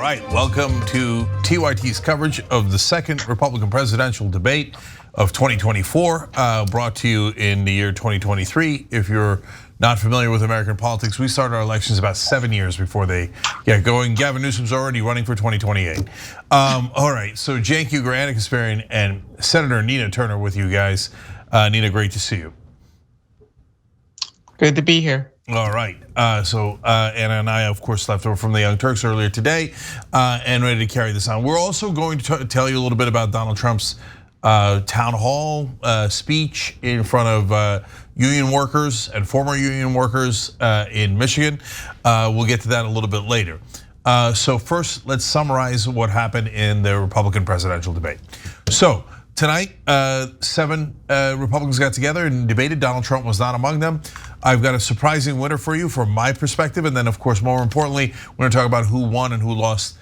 right, welcome to TYT's coverage of the second Republican presidential debate of 2024, brought to you in the year 2023. If you're not familiar with American politics, we started our elections about 7 years before they get going. Gavin Newsom's already running for 2028. All right, so Cenk Uygur, Anna Kasparian, and Senator Nina Turner with you guys. Nina, great to see you. Good to be here. All right, so Anna and I, of course, left over from the Young Turks earlier today and ready to carry this on. We're also going to tell you a little bit about Donald Trump's town hall speech in front of union workers and former union workers in Michigan. We'll get to that a little bit later. So first, let's summarize what happened in the Republican presidential debate. So tonight, 7 Republicans got together and debated. Donald Trump was not among them. I've got a surprising winner for you from my perspective. And then, of course, more importantly, we're gonna talk about who won and who lost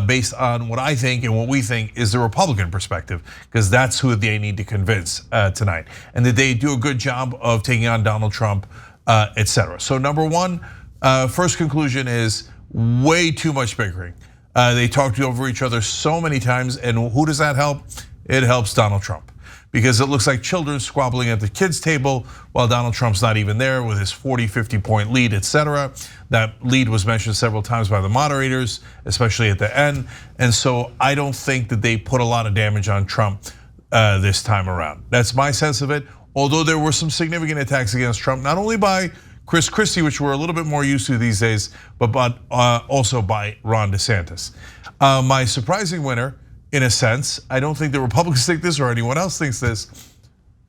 based on what I think and what we think is the Republican perspective, because that's who they need to convince tonight. And that they do a good job of taking on Donald Trump, etc. So number one, first conclusion is way too much bickering. They talked over each other so many times, and who does that help? It helps Donald Trump, because it looks like children squabbling at the kids' table while Donald Trump's not even there with his 40, 50-point lead, etc. That lead was mentioned several times by the moderators, especially at the end. And so I don't think that they put a lot of damage on Trump this time around. That's my sense of it. Although there were some significant attacks against Trump, not only by Christie, which we're a little bit more used to these days, but also by Ron DeSantis. My surprising winner, in a sense, I don't think the Republicans think this or anyone else thinks this,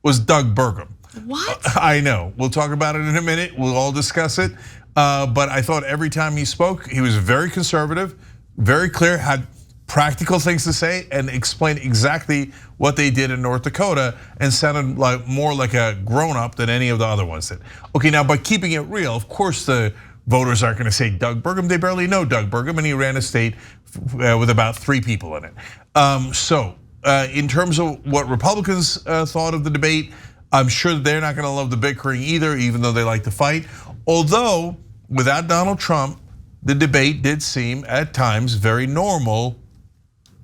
was Doug Burgum. What? I know, we'll talk about it in a minute, we'll all discuss it. But I thought every time he spoke, he was very conservative, very clear, had practical things to say, and explained exactly what they did in North Dakota, and sounded like more like a grown-up than any of the other ones did. Okay, now by keeping it real, of course the voters aren't gonna say Doug Burgum, they barely know Doug Burgum, and he ran a state with about 3 people in it. So in terms of what Republicans thought of the debate, I'm sure they're not gonna love the bickering either, even though they like to fight. Although, without Donald Trump, the debate did seem at times very normal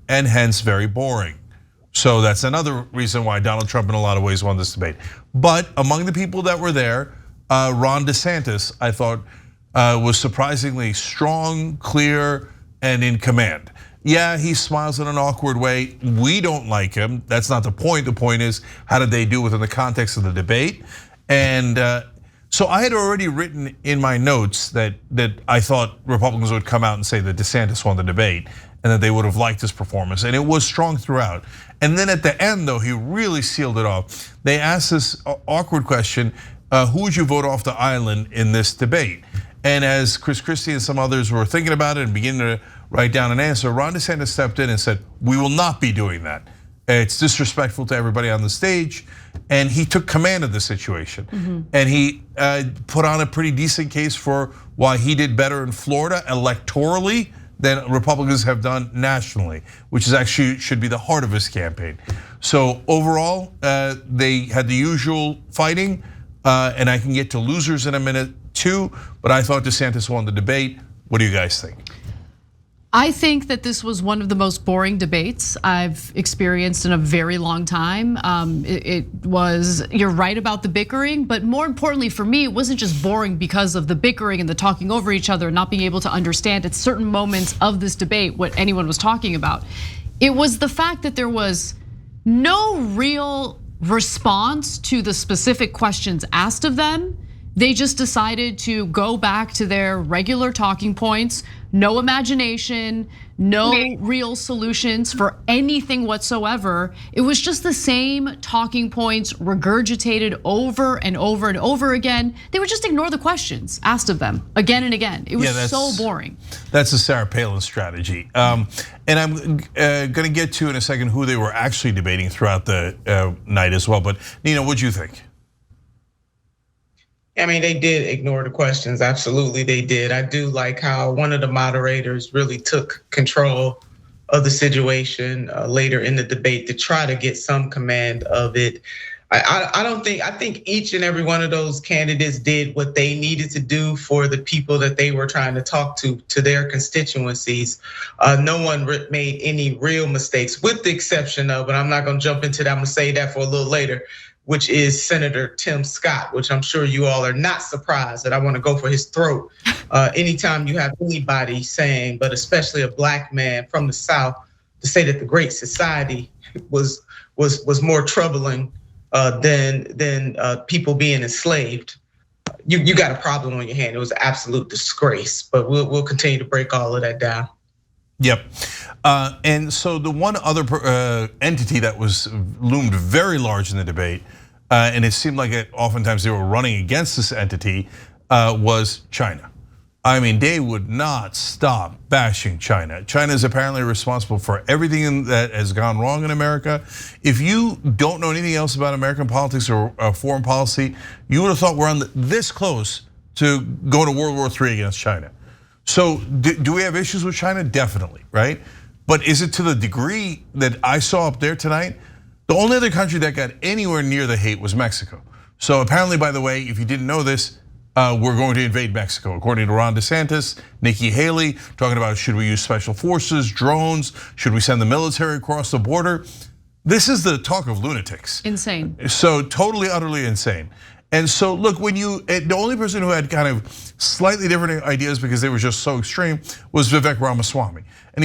and hence very boring. So that's another reason why Donald Trump in a lot of ways won this debate. But among the people that were there, Ron DeSantis, I thought, was surprisingly strong, clear, and in command. Yeah, he smiles in an awkward way. We don't like him. That's not the point. The point is, how did they do within the context of the debate? And so I had already written in my notes that I thought Republicans would come out and say that DeSantis won the debate and that they would have liked his performance. And it was strong throughout. And then at the end, though, he really sealed it off. They asked this awkward question, who would you vote off the island in this debate? And as Christie and some others were thinking about it and beginning to write down an answer, Ron DeSantis stepped in and said, we will not be doing that. It's disrespectful to everybody on the stage. And he took command of the situation. And he put on a pretty decent case for why he did better in Florida electorally than Republicans have done nationally, which is actually should be the heart of his campaign. So overall, they had the usual fighting, and I can get to losers in a minute too, but I thought DeSantis won the debate. What do you guys think? I think that this was one of the most boring debates I've experienced in a very long time. It was, you're right about the bickering, but more importantly for me, it wasn't just boring because of the bickering and the talking over each other and not being able to understand at certain moments of this debate what anyone was talking about. It was the fact that there was no real response to the specific questions asked of them. They just decided to go back to their regular talking points, no imagination, no real solutions for anything whatsoever. It was just the same talking points regurgitated over and over and over again. They would just ignore the questions asked of them again and again. It was so boring. That's a Sarah Palin strategy. And I'm gonna get to in a second who they were actually debating throughout the night as well. But Nina, what'd you think? I mean, they did ignore the questions. Absolutely, they did. I do like how one of the moderators really took control of the situation later in the debate to try to get some command of it. I think each and every one of those candidates did what they needed to do for the people that they were trying to talk to their constituencies. No one made any real mistakes, with the exception of, and I'm not gonna jump into that, I'm gonna say that for a little later, which is Senator Tim Scott, which I'm sure you all are not surprised that I wanna go for his throat. Anytime you have anybody saying, but especially a black man from the South, to say that the Great Society was more troubling than people being enslaved, you got a problem on your hand. It was an absolute disgrace, but we'll continue to break all of that down. Yep, and so the one other entity that was loomed very large in the debate, and it seemed like oftentimes they were running against this entity, was China. I mean, they would not stop bashing China. China is apparently responsible for everything that has gone wrong in America. If you don't know anything else about American politics or foreign policy, you would have thought we're this close to going to World War III against China. So do we have issues with China? Definitely, right? But is it to the degree that I saw up there tonight? The only other country that got anywhere near the hate was Mexico. So apparently, by the way, if you didn't know this, we're going to invade Mexico. According to Ron DeSantis, Nikki Haley, talking about should we use special forces, drones, should we send the military across the border? This is the talk of lunatics. Insane. So totally, utterly insane. And so look, the only person who had kind of slightly different ideas because they were just so extreme was Vivek Ramaswamy. And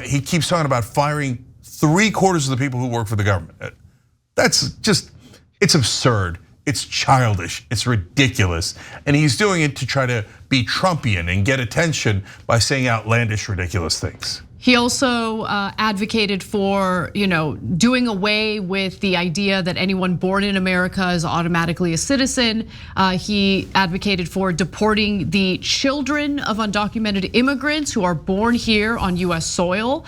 he keeps talking about firing 3/4 of the people who work for the government. That's just, it's absurd. It's childish, it's ridiculous. And he's doing it to try to be Trumpian and get attention by saying outlandish, ridiculous things. He also advocated for, doing away with the idea that anyone born in America is automatically a citizen. He advocated for deporting the children of undocumented immigrants who are born here on US soil,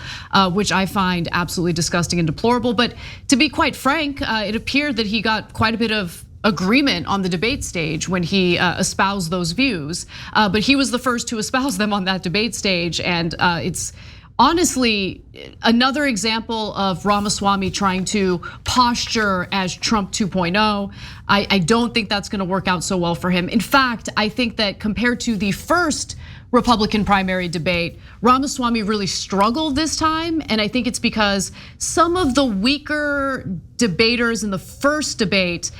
which I find absolutely disgusting and deplorable. But to be quite frank, it appeared that he got quite a bit of agreement on the debate stage when he espoused those views. But he was the first to espouse them on that debate stage, and it's honestly another example of Ramaswamy trying to posture as Trump 2.0. I don't think that's gonna work out so well for him. In fact, I think that compared to the first Republican primary debate, Ramaswamy really struggled this time, and I think it's because some of the weaker debaters in the first debate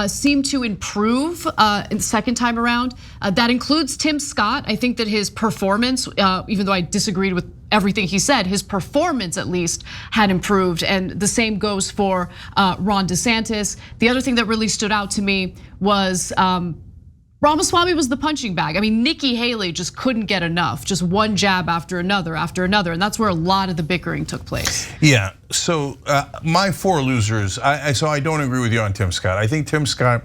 seem to improve in the second time around. That includes Tim Scott. I think that his performance, even though I disagreed with everything he said, his performance at least had improved, and the same goes for Ron DeSantis. The other thing that really stood out to me was Ramaswamy was the punching bag. I mean, Nikki Haley just couldn't get enough, just one jab after another, and that's where a lot of the bickering took place. Yeah, so my 4 losers, so I don't agree with you on Tim Scott. I think Tim Scott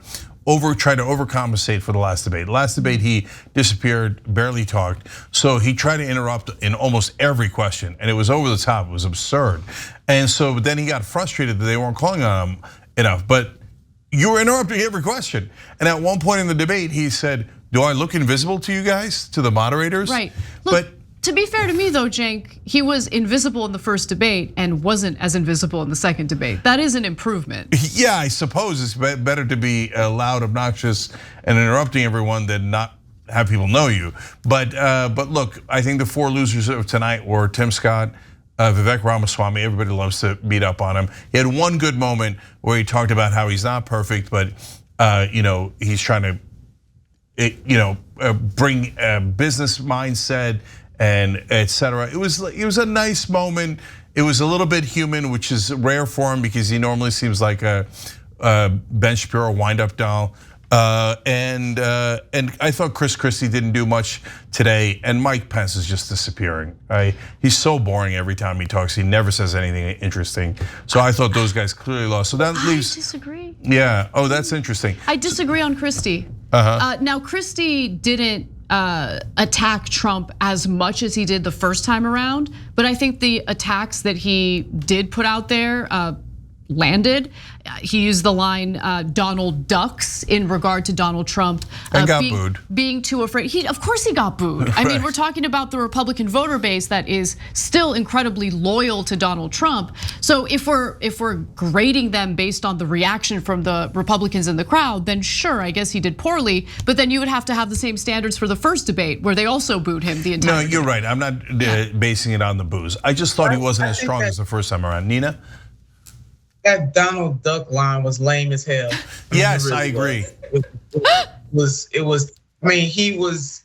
tried to overcompensate for the last debate. The last debate he disappeared, barely talked. So he tried to interrupt in almost every question, and it was over the top, it was absurd. And so then he got frustrated that they weren't calling on him enough, but you were interrupting every question. And at one point in the debate, he said, do I look invisible to you guys, to the moderators? Right, look, to be fair to me though, Cenk, he was invisible in the first debate and wasn't as invisible in the second debate. That is an improvement. Yeah, I suppose it's better to be loud, obnoxious, and interrupting everyone than not have people know you. But look, I think the 4 losers of tonight were Tim Scott, Vivek Ramaswamy. Everybody loves to beat up on him. He had one good moment where he talked about how he's not perfect, but he's trying to bring a business mindset and etc. It was a nice moment. It was a little bit human, which is rare for him because he normally seems like a Ben Shapiro wind-up doll. And I thought Christie didn't do much today, and Mike Pence is just disappearing. He's so boring every time he talks. He never says anything interesting. So I thought those guys clearly lost. So that leaves. I disagree. Yeah. Oh, that's interesting. I disagree on Christie. Now Christie didn't attack Trump as much as he did the first time around, but I think the attacks that he did put out there landed. He used the line Donald ducks in regard to Donald Trump being too afraid. Of course he got booed. I mean, we're talking about the Republican voter base that is still incredibly loyal to Donald Trump. So if we're grading them based on the reaction from the Republicans in the crowd, then sure, I guess he did poorly. But then you would have to have the same standards for the first debate where they also booed him the entire No, you're right. I'm not basing it on the booze. I just thought he wasn't as strong as the first time around. Nina? That Donald Duck line was lame as hell. Yes, I agree. It was. I mean, he was.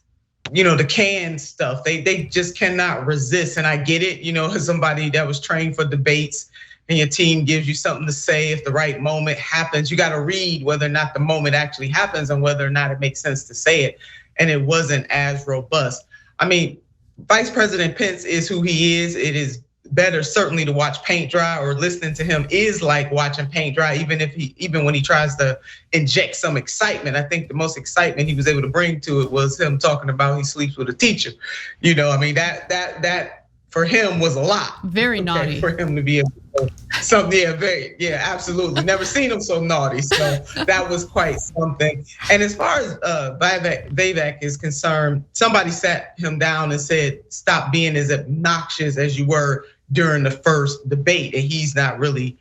The canned stuff. They just cannot resist, and I get it. As somebody that was trained for debates, and your team gives you something to say, if the right moment happens, you got to read whether or not the moment actually happens and whether or not it makes sense to say it. And it wasn't as robust. I mean, Vice President Pence is who he is. It is better certainly to watch paint dry, or listening to him is like watching paint dry, even when he tries to inject some excitement. I think the most excitement he was able to bring to it was him talking about he sleeps with a teacher. I mean, that for him was a lot. Very naughty. For him to be able to something, absolutely. Never seen him so naughty. So that was quite something. And as far as Vivek is concerned, somebody sat him down and said, stop being as obnoxious as you were during the first debate. And he's not really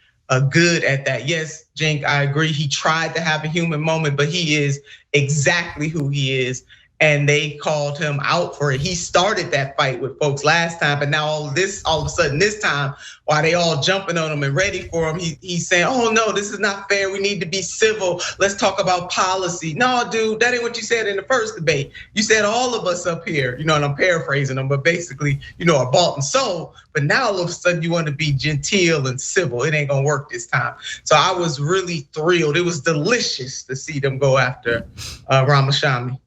good at that. Yes, Cenk, I agree. He tried to have a human moment, but he is exactly who he is. And they called him out for it. He started that fight with folks last time, but now all of a sudden this time, while they all jumping on him and ready for him, he's saying, oh no, this is not fair. We need to be civil. Let's talk about policy. No, dude, that ain't what you said in the first debate. You said all of us up here, and I'm paraphrasing them, but basically, are bought and sold. But now all of a sudden you want to be genteel and civil. It ain't gonna work this time. So I was really thrilled. It was delicious to see them go after Ramaswamy.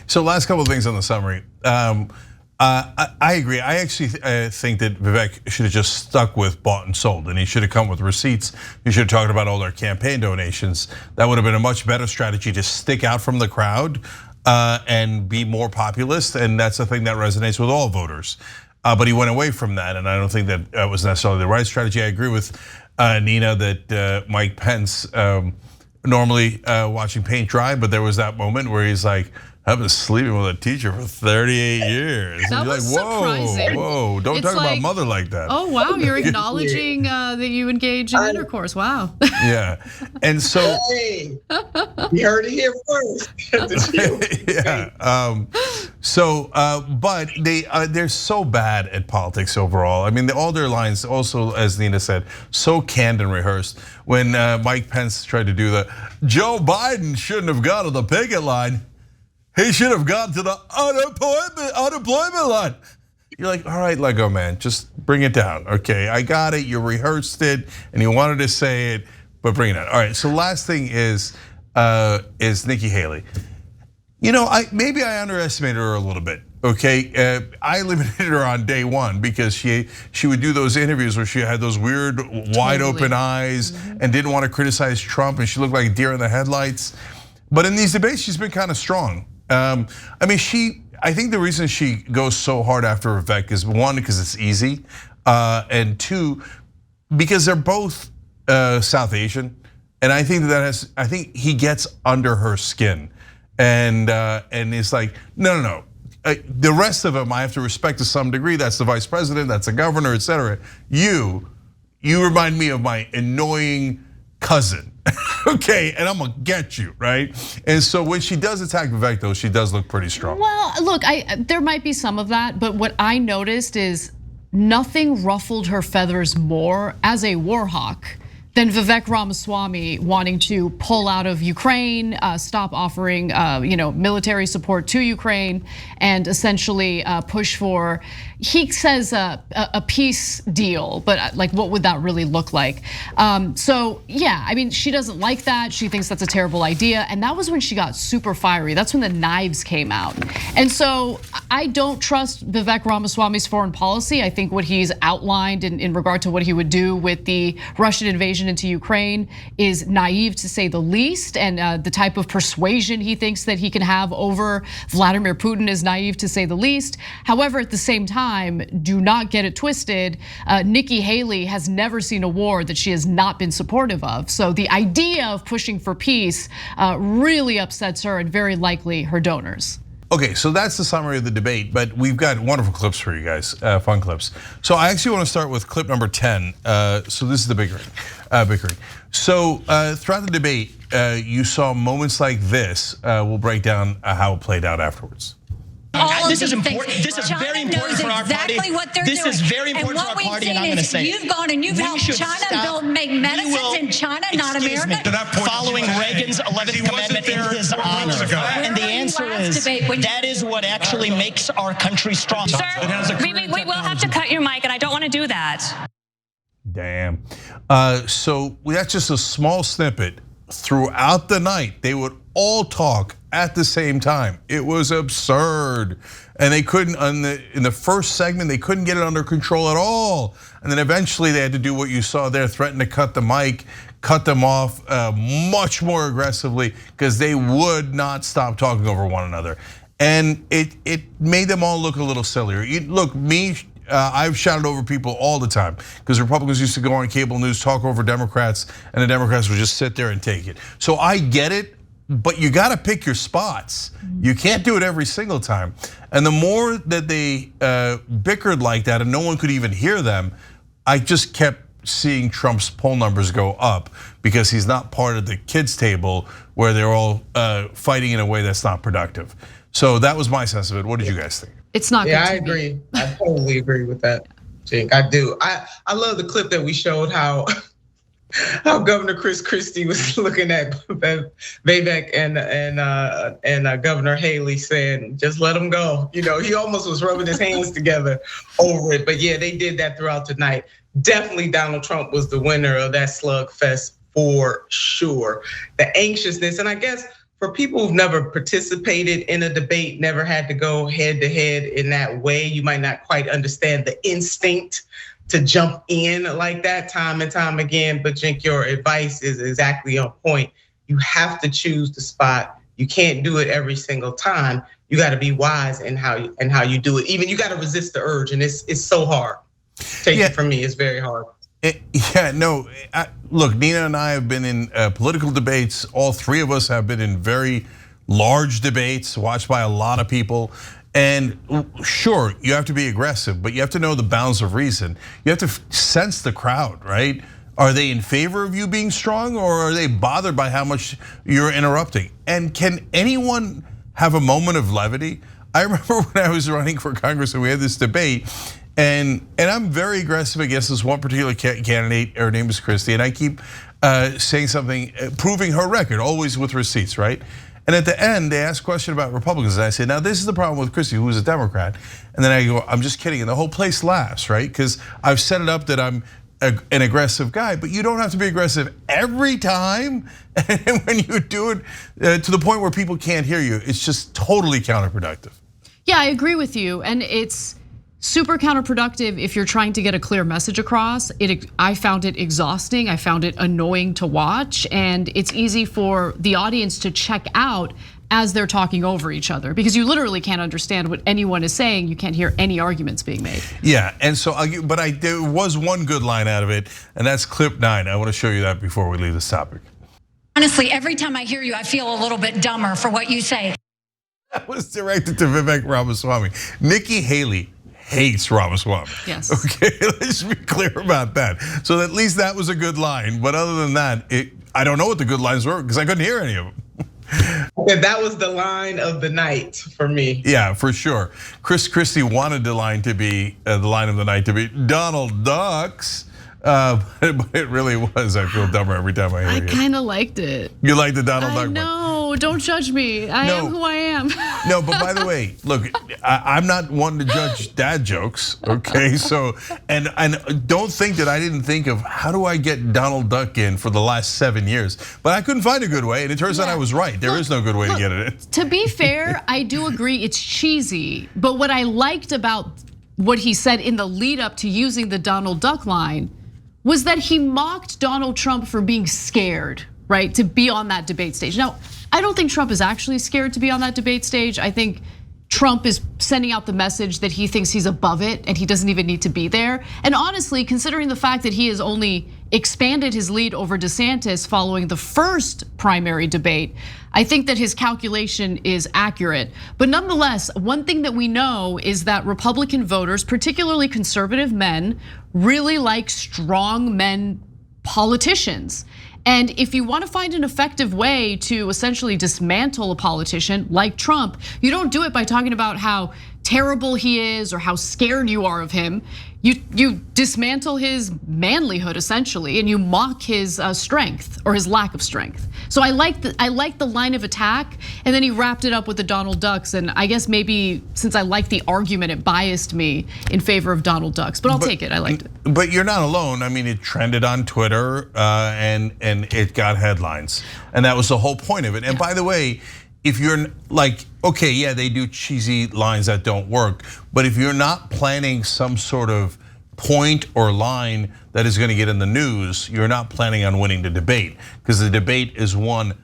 So last couple of things on the summary. I agree. I actually think that Vivek should have just stuck with bought and sold, and he should have come with receipts. He should have talked about all their campaign donations. That would have been a much better strategy to stick out from the crowd and be more populist, and that's the thing that resonates with all voters. But he went away from that, and I don't think that was necessarily the right strategy. I agree with Nina that Mike Pence normally watching paint dry, but there was that moment where he's like, I've been sleeping with a teacher for 38 years. That was surprising. Whoa, don't talk about mother like that. Oh wow, you're acknowledging that you engage in intercourse, wow. Yeah, and so. Hey, you heard it here first. Yeah, but they're so bad at politics overall. I mean, all their lines also, as Nina said, so canned and rehearsed. When Mike Pence tried to do that, Joe Biden shouldn't have gone to the picket line. He should have gone to the unemployment line. You're like, all right, Lego man, just bring it down. Okay, I got it. You rehearsed it and you wanted to say it, but bring it down. All right. So last thing is Nikki Haley. Maybe I underestimated her a little bit. Okay, I eliminated her on day one because she would do those interviews where she had those weird wide open eyes and didn't want to criticize Trump, and she looked like a deer in the headlights. But in these debates, she's been kind of strong. I think the reason she goes so hard after Vivek is one, because it's easy, and two, because they're both South Asian, and I think he gets under her skin, and it's like, no. The rest of them I have to respect to some degree. That's the vice president, that's the governor, etc. You remind me of my annoying cousin. Okay, and I'm gonna get you, right? And so when she does attack Vivek, though, she does look pretty strong. Well, look, there might be some of that, but what I noticed is nothing ruffled her feathers more as a war hawk than Vivek Ramaswamy wanting to pull out of Ukraine, stop offering military support to Ukraine, and essentially push for, he says a peace deal, but like what would that really look like? So yeah, I mean, she doesn't like that. She thinks that's a terrible idea. And that was when she got super fiery. That's when the knives came out. And so I don't trust Vivek Ramaswamy's foreign policy. I think what he's outlined in regard to what he would do with the Russian invasion invasion into Ukraine is naive to say the least, and the type of persuasion he thinks that he can have over Vladimir Putin is naive to say the least. However, at the same time, do not get it twisted. Nikki Haley has never seen a war that she has not been supportive of. So the idea of pushing for peace really upsets her and very likely her donors. Okay, so that's the summary of the debate, but we've got wonderful clips for you guys, fun clips. So I actually want to start with clip number 10. So this is the bickering. So throughout the debate, you saw moments like this. We'll break down how it played out afterwards. This is important. This is very important for our party. This is very important for our party, and I'm going to say you've gone and you've helped China make medicines in China, not America. Following Reagan's 11th Commandment in his honor, and the answer is that is what actually makes our country strong. Sir, we will have to cut your mic, and I don't want to do that. Damn. So that's just a small snippet. Throughout the night, they would all talk at the same time. It was absurd. And they couldn't, in the first segment, they couldn't get it under control at all. And then eventually they had to do what you saw there, threaten to cut the mic, cut them off much more aggressively because they would not stop talking over one another. And it made them all look a little sillier. Look, I've shouted over people all the time because Republicans used to go on cable news, talk over Democrats, and the Democrats would just sit there and take it. So I get it, but you got to pick your spots. You can't do it every single time. And the more that they bickered like that and no one could even hear them, I just kept seeing Trump's poll numbers go up because he's not part of the kids' table where they're all fighting in a way that's not productive. So that was my sense of it. What did you guys think? It's not. Yeah, I agree. I totally agree with that, Cenk. I do. I love the clip that we showed how Governor Christie was looking at Vivek and Governor Haley saying, "Just let him go." You know, he almost was rubbing his hands together over it. But yeah, they did that throughout the night. Definitely, Donald Trump was the winner of that slugfest for sure. The anxiousness, and I guess, for people who've never participated in a debate, never had to go head to head in that way, you might not quite understand the instinct to jump in like that time and time again. But Cenk, your advice is exactly on point. You have to choose the spot. You can't do it every single time. You got to be wise in how you do it. Even you got to resist the urge, and it's so hard. Take it from me, it's very hard. Look, Nina and I have been in political debates. All three of us have been in very large debates, watched by a lot of people. And sure, you have to be aggressive, but you have to know the bounds of reason. You have to sense the crowd, right? Are they in favor of you being strong, or are they bothered by how much you're interrupting? And can anyone have a moment of levity? I remember when I was running for Congress and we had this debate, and I'm very aggressive against this one particular candidate. Her name is Christie, and I keep saying something, proving her record, always with receipts, right? And at the end, they ask a question about Republicans, and I say, now this is the problem with Christie, who is a Democrat. And then I go, I'm just kidding, and the whole place laughs, right? Because I've set it up that I'm an aggressive guy, but you don't have to be aggressive every time. And when you do it to the point where people can't hear you, it's just totally counterproductive. Yeah, I agree with you, and it's super counterproductive if you're trying to get a clear message across. I found it exhausting, I found it annoying to watch, and it's easy for the audience to check out as they're talking over each other because you literally can't understand what anyone is saying. You can't hear any arguments being made. Yeah, and so, there was one good line out of it, and that's clip 9. I want to show you that before we leave this topic. Honestly, every time I hear you, I feel a little bit dumber for what you say. That was directed to Vivek Ramaswamy. Nikki Haley hates Ramaswamy. Yes. Okay, let's be clear about that. So at least that was a good line. But other than that, I don't know what the good lines were because I couldn't hear any of them. Okay, that was the line of the night for me. Yeah, for sure. Christie wanted the line to be the line of the night to be Donald Ducks. But it really was. I feel dumber every time I hear it. I kind of liked it. You like the Donald Duck? No, don't judge me. I am who I am. No, but by the way, look, I'm not one to judge dad jokes, okay? So, and don't think that I didn't think of how do I get Donald Duck in for the last 7 years, but I couldn't find a good way, and it turns out I was right. There is no good way to get it in. To be fair, I do agree it's cheesy, but what I liked about what he said in the lead up to using the Donald Duck line was that he mocked Donald Trump for being scared, right, to be on that debate stage. Now, I don't think Trump is actually scared to be on that debate stage. I think Trump is sending out the message that he thinks he's above it and he doesn't even need to be there. And honestly, considering the fact that he has only expanded his lead over DeSantis following the first primary debate, I think that his calculation is accurate. But nonetheless, one thing that we know is that Republican voters, particularly conservative men, really like strong men politicians. And if you want to find an effective way to essentially dismantle a politician like Trump, you don't do it by talking about how terrible he is or how scared you are of him. You dismantle his manlyhood essentially, and you mock his strength or his lack of strength. So I like the line of attack, and then he wrapped it up with the Donald Ducks. And I guess maybe since I like the argument, it biased me in favor of Donald Ducks. But I'll take it. I liked it. But you're not alone. I mean, it trended on Twitter and it got headlines, and that was the whole point of it. And by the way, if you're like, okay, yeah, they do cheesy lines that don't work, but if you're not planning some sort of point or line that is gonna get in the news, you're not planning on winning the debate, because the debate is won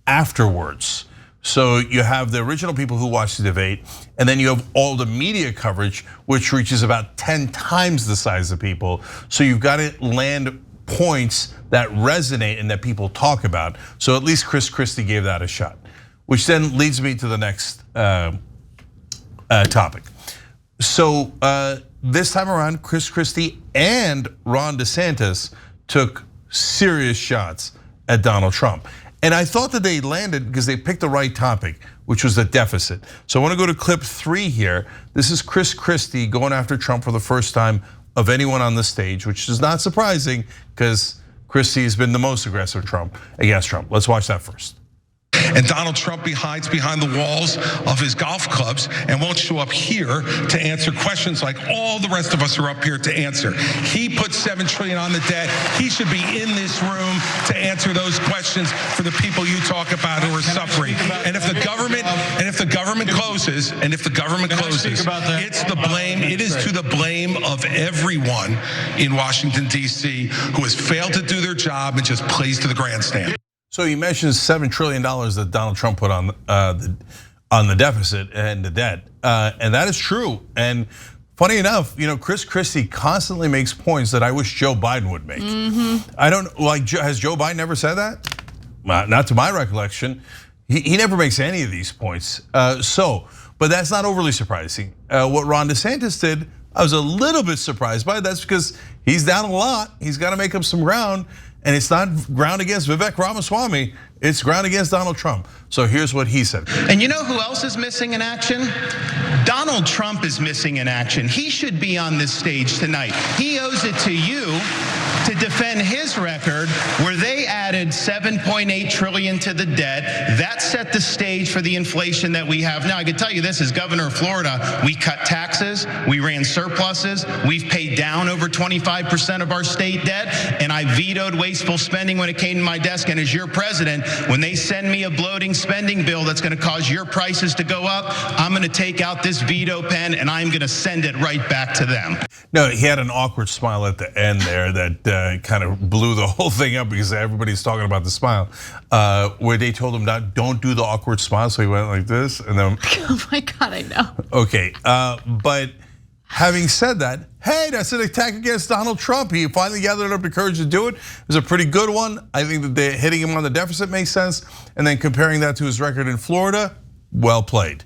afterwards. So you have the original people who watch the debate, and then you have all the media coverage, which reaches about 10 times the size of people. So you've got to land points that resonate and that people talk about. So at least Christie gave that a shot. Which then leads me to the next topic. So this time around, Christie and Ron DeSantis took serious shots at Donald Trump. And I thought that they landed because they picked the right topic, which was the deficit. So I want to go to clip 3 here. This is Christie going after Trump for the first time of anyone on the stage, which is not surprising because Christie has been the most aggressive against Trump. Let's watch that first. And Donald Trump hides behind the walls of his golf clubs and won't show up here to answer questions like all the rest of us are up here to answer. He put $7 trillion on the debt. He should be in this room to answer those questions for the people you talk about who are suffering. And if the government closes, it's the blame. It is to the blame of everyone in Washington, D.C. who has failed to do their job and just plays to the grandstand. So he mentions $7 trillion that Donald Trump put on the deficit and the debt, and that is true. And funny enough, Christie constantly makes points that I wish Joe Biden would make. I don't like. Has Joe Biden ever said that? Not to my recollection. He never makes any of these points. But that's not overly surprising. What Ron DeSantis did, I was a little bit surprised by. That's because he's down a lot. He's got to make up some ground. And it's not ground against Vivek Ramaswamy, it's ground against Donald Trump. So here's what he said. And you know who else is missing in action? Donald Trump is missing in action. He should be on this stage tonight. He owes it to you to defend his record where they added $7.8 trillion to the debt. That set the stage for the inflation that we have now. I can tell you this, as governor of Florida, we cut taxes, we ran surpluses, we've paid down over 25% of our state debt, and I vetoed wasteful spending when it came to my desk. And as your president, when they send me a bloating spending bill that's gonna cause your prices to go up, I'm gonna take out this veto pen and I'm gonna send it right back to them. No, he had an awkward smile at the end there that kind of blew the whole thing up because everybody's talking about the smile, where they told him don't do the awkward smile, so he went like this, and then. Oh my God, I know. Okay, but having said that, hey, that's an attack against Donald Trump. He finally gathered up the courage to do it. It was a pretty good one. I think that hitting him on the deficit makes sense, and then comparing that to his record in Florida, well played.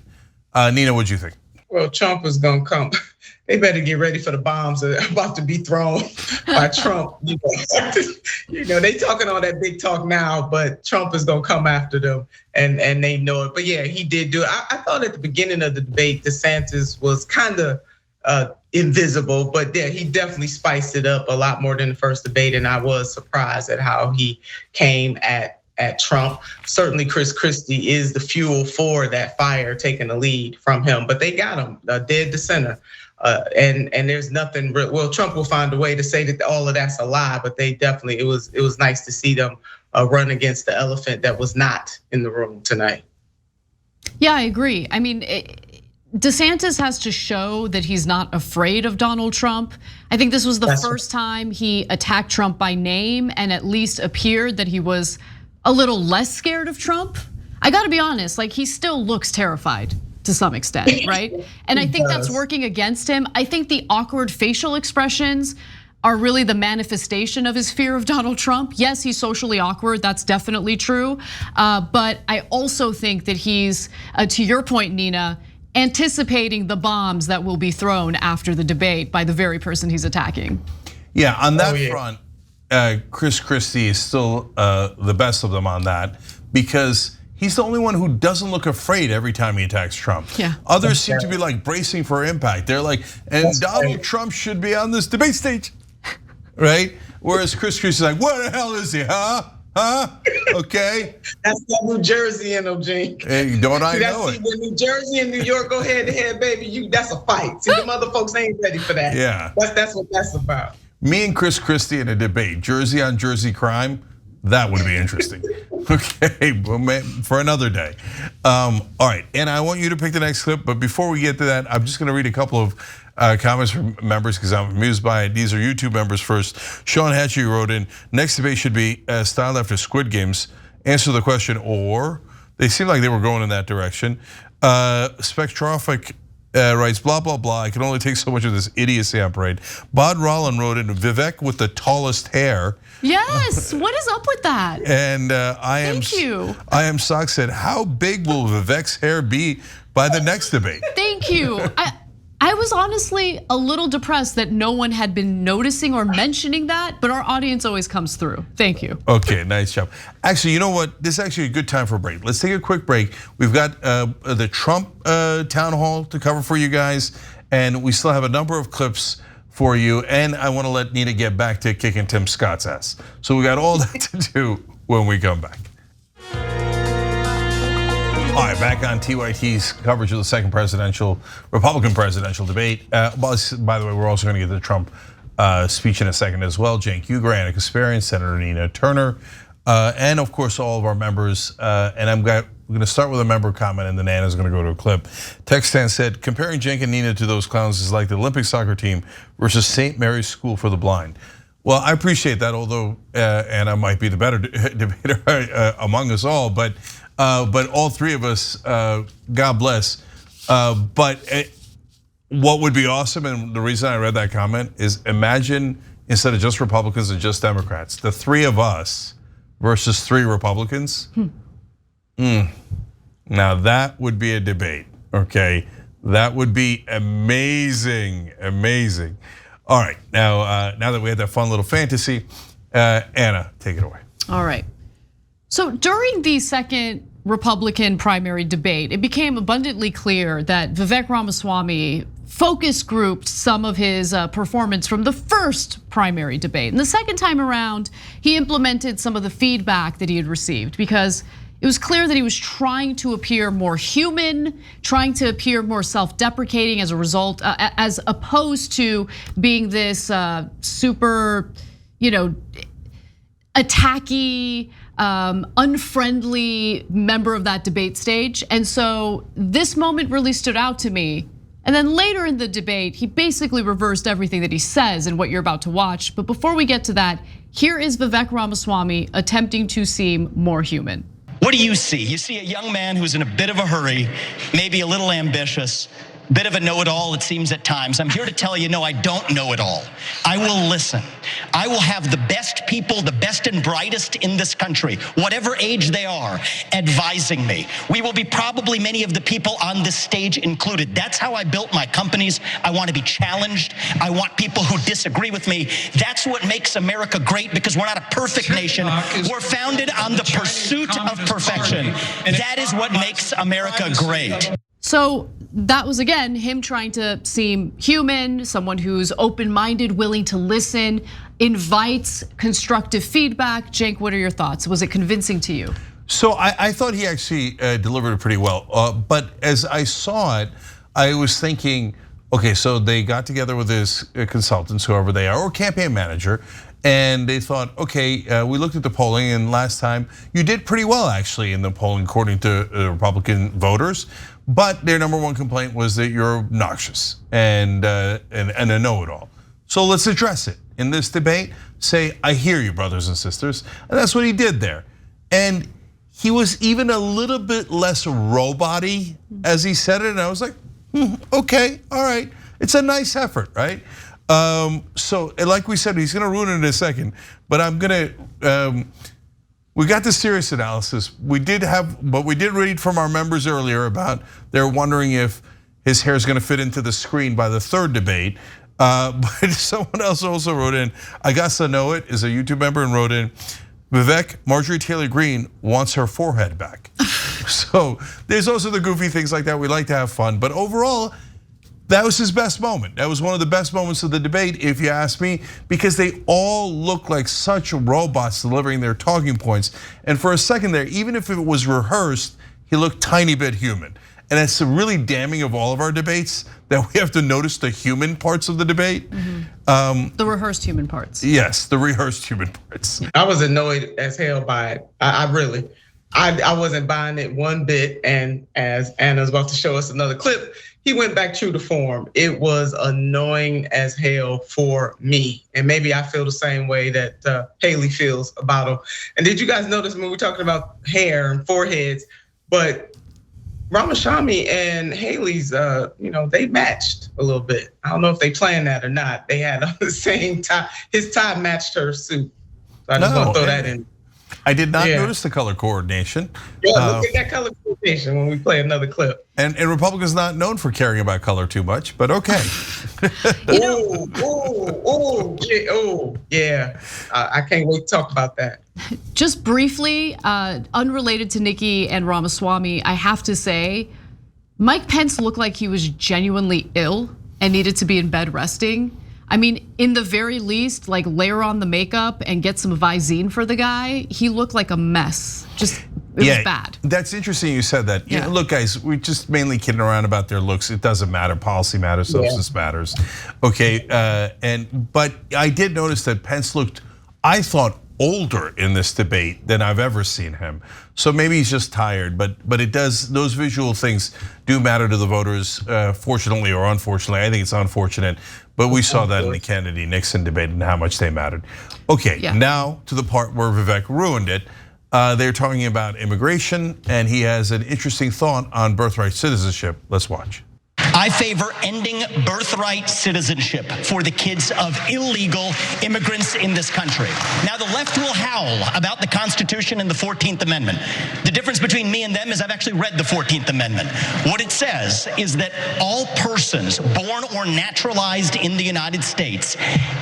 Nina, what'd you think? Well, Trump is gonna come. They better get ready for the bombs that are about to be thrown by Trump. They talking all that big talk now, but Trump is gonna come after them, and they know it. But yeah, he did do it. I thought at the beginning of the debate, DeSantis was kind of invisible, but yeah, he definitely spiced it up a lot more than the first debate, and I was surprised at how he came at Trump. Certainly Christie is the fuel for that fire, taking the lead from him, but they got him dead to center. And there's nothing, well, Trump will find a way to say that all of that's a lie, but they definitely, it was nice to see them run against the elephant that was not in the room tonight. Yeah, I agree. I mean, DeSantis has to show that he's not afraid of Donald Trump. I think this was the first time he attacked Trump by name and at least appeared that he was a little less scared of Trump. I gotta be honest, like he still looks terrified to some extent, right? And I think that's working against him. I think the awkward facial expressions are really the manifestation of his fear of Donald Trump. Yes, he's socially awkward, that's definitely true. But I also think that he's, to your point, Nina, anticipating the bombs that will be thrown after the debate by the very person he's attacking. Yeah, on that front, Christie is still the best of them on that because he's the only one who doesn't look afraid every time he attacks Trump. Yeah. Others seem to be like bracing for impact. They're like, and Donald Trump should be on this debate stage, right? Whereas Christie's like, what the hell is he, huh? Okay. That's that New Jersey in them, Cenk. Hey, don't I know it? When New Jersey and New York go head to head, baby, that's a fight. See, them other folks ain't ready for that. Yeah. That's what that's about. Me and Christie in a debate, Jersey on Jersey crime, that would be interesting. Okay, for another day. All right, and I want you to pick the next clip, but before we get to that, I'm just gonna read a couple of comments from members because I'm amused by it. These are YouTube members first. Sean Hatchie wrote in, next debate should be styled after Squid Games. Answer the question, or they seem like they were going in that direction. Spectrophic writes, blah, blah, blah. I can only take so much of this idiocy on parade. Bod Rollin wrote in, Vivek with the tallest hair. Yes, what is up with that? And I am Sock said, how big will Vivek's hair be by the next debate? Thank you. I was honestly a little depressed that no one had been noticing or mentioning that, but our audience always comes through. Thank you. Okay, nice job. Actually, you know what? This is actually a good time for a break. Let's take a quick break. We've got the Trump town hall to cover for you guys, and we still have a number of clips for you, and I want to let Nina get back to kicking Tim Scott's ass. So we got all that to do when we come back. All right, back on TYT's coverage of the second Republican presidential debate. By the way, we're also going to get the Trump speech in a second as well. Cenk Uygur, Anna Kasparian, Senator Nina Turner, and of course all of our members. And we're going to start with a member comment, and then Anna's going to go to a clip. Textan said, comparing Cenk and Nina to those clowns is like the Olympic soccer team versus St. Mary's School for the Blind. Well, I appreciate that, although Anna might be the better debater among us all, but all three of us, God bless. But what would be awesome, and the reason I read that comment is imagine instead of just Republicans and just Democrats, the three of us versus three Republicans. Now that would be a debate, okay? That would be amazing, amazing. All right, now that we had that fun little fantasy, Anna, take it away. All right. So during the second Republican primary debate, it became abundantly clear that Vivek Ramaswamy focus grouped some of his performance from the first primary debate. And the second time around, he implemented some of the feedback that he had received because it was clear that he was trying to appear more human, trying to appear more self-deprecating as a result, as opposed to being this super, attacky, unfriendly member of that debate stage. And so this moment really stood out to me. And then later in the debate, he basically reversed everything that he says in what you're about to watch. But before we get to that, here is Vivek Ramaswamy attempting to seem more human. What do you see? You see a young man who's in a bit of a hurry, maybe a little ambitious, bit of a know-it-all, it seems at times. I'm here to tell you, no, I don't know it all. I will listen. I will have the best people, the best and brightest in this country, whatever age they are, advising me. We will be probably many of the people on this stage included. That's how I built my companies. I want to be challenged. I want people who disagree with me. That's what makes America great, because we're not a perfect nation. We're founded on the pursuit of perfection. That is what makes America great. So that was, again, him trying to seem human, someone who's open-minded, willing to listen, invites constructive feedback. Cenk, what are your thoughts? Was it convincing to you? So I thought he actually delivered it pretty well. But as I saw it, I was thinking, okay, so they got together with his consultants, whoever they are, or campaign manager, And they thought, okay, we looked at the polling, and last time you did pretty well actually in the polling according to Republican voters. But their number one complaint was that you're obnoxious and a know-it-all. So let's address it in this debate. Say, I hear you, brothers and sisters, and that's what he did there. And he was even a little bit less robot-y as he said it, and I was like, okay, all right. It's a nice effort, right? So like we said, he's gonna ruin it in a second, but I'm gonna, we got the serious analysis. We did read from our members earlier about they're wondering if his hair is gonna fit into the screen by the third debate. But someone else also wrote in, I guess I know it, is a YouTube member and wrote in, Vivek, Marjorie Taylor Greene wants her forehead back. So there's also the goofy things like that. We like to have fun, but overall, that was his best moment. That was one of the best moments of the debate, if you ask me, because they all look like such robots delivering their talking points. And for a second there, even if it was rehearsed, he looked tiny bit human. And it's really damning of all of our debates that we have to notice the human parts of the debate. The rehearsed human parts. Yes, the rehearsed human parts. I was annoyed as hell by it. I wasn't buying it one bit. And as Anna's about to show us another clip, he went back true to form. It was annoying as hell for me. And maybe I feel the same way that Haley feels about him. And did you guys notice when we're talking about hair and foreheads, but Ramaswamy and Haley's, they matched a little bit. I don't know if they planned that or not. They had on the same tie. His tie matched her suit. So I just want to throw that in. I did not notice the color coordination. Yeah, look at that color coordination when we play another clip. And Republicans not known for caring about color too much, but okay. Yeah. I can't wait to talk about that. Just briefly, unrelated to Nikki and Ramaswamy, I have to say, Mike Pence looked like he was genuinely ill and needed to be in bed resting. I mean, in the very least, like layer on the makeup and get some Visine for the guy. He looked like a mess. Just, it was bad. That's interesting you said that. Yeah. Look, guys, we're just mainly kidding around about their looks. It doesn't matter. Policy matters, substance matters. Okay, but I did notice that Pence looked, I thought, older in this debate than I've ever seen him. So maybe he's just tired, but it does, those visual things do matter to the voters, fortunately or unfortunately. I think it's unfortunate, but we saw that in the Kennedy-Nixon debate and how much they mattered. Okay, now to the part where Vivek ruined it. They're talking about immigration, and he has an interesting thought on birthright citizenship. Let's watch. I favor ending birthright citizenship for the kids of illegal immigrants in this country. Now, the left will howl about the Constitution and the 14th Amendment. The difference between me and them is I've actually read the 14th Amendment. What it says is that all persons born or naturalized in the United States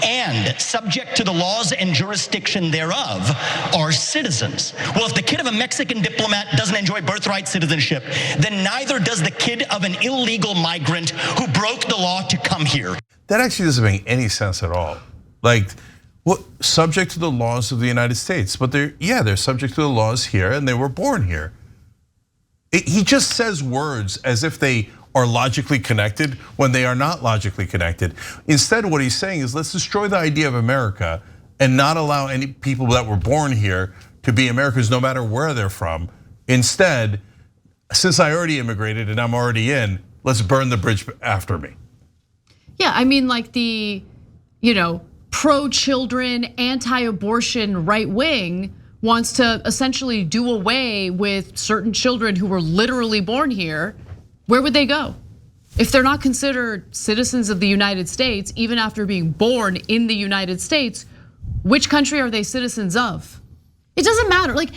and subject to the laws and jurisdiction thereof are citizens. Well, if the kid of a Mexican diplomat doesn't enjoy birthright citizenship, then neither does the kid of an illegal migrant who broke the law to come here. That actually doesn't make any sense at all. Like, what, subject to the laws of the United States, but they're subject to the laws here and they were born here. He just says words as if they are logically connected when they are not logically connected. Instead, what he's saying is let's destroy the idea of America and not allow any people that were born here to be Americans no matter where they're from. Instead, since I already immigrated and I'm already in, let's burn the bridge after me. Yeah, I mean, like the, pro-children, anti-abortion right wing wants to essentially do away with certain children who were literally born here. Where would they go? If they're not considered citizens of the United States, even after being born in the United States, which country are they citizens of? It doesn't matter. Like,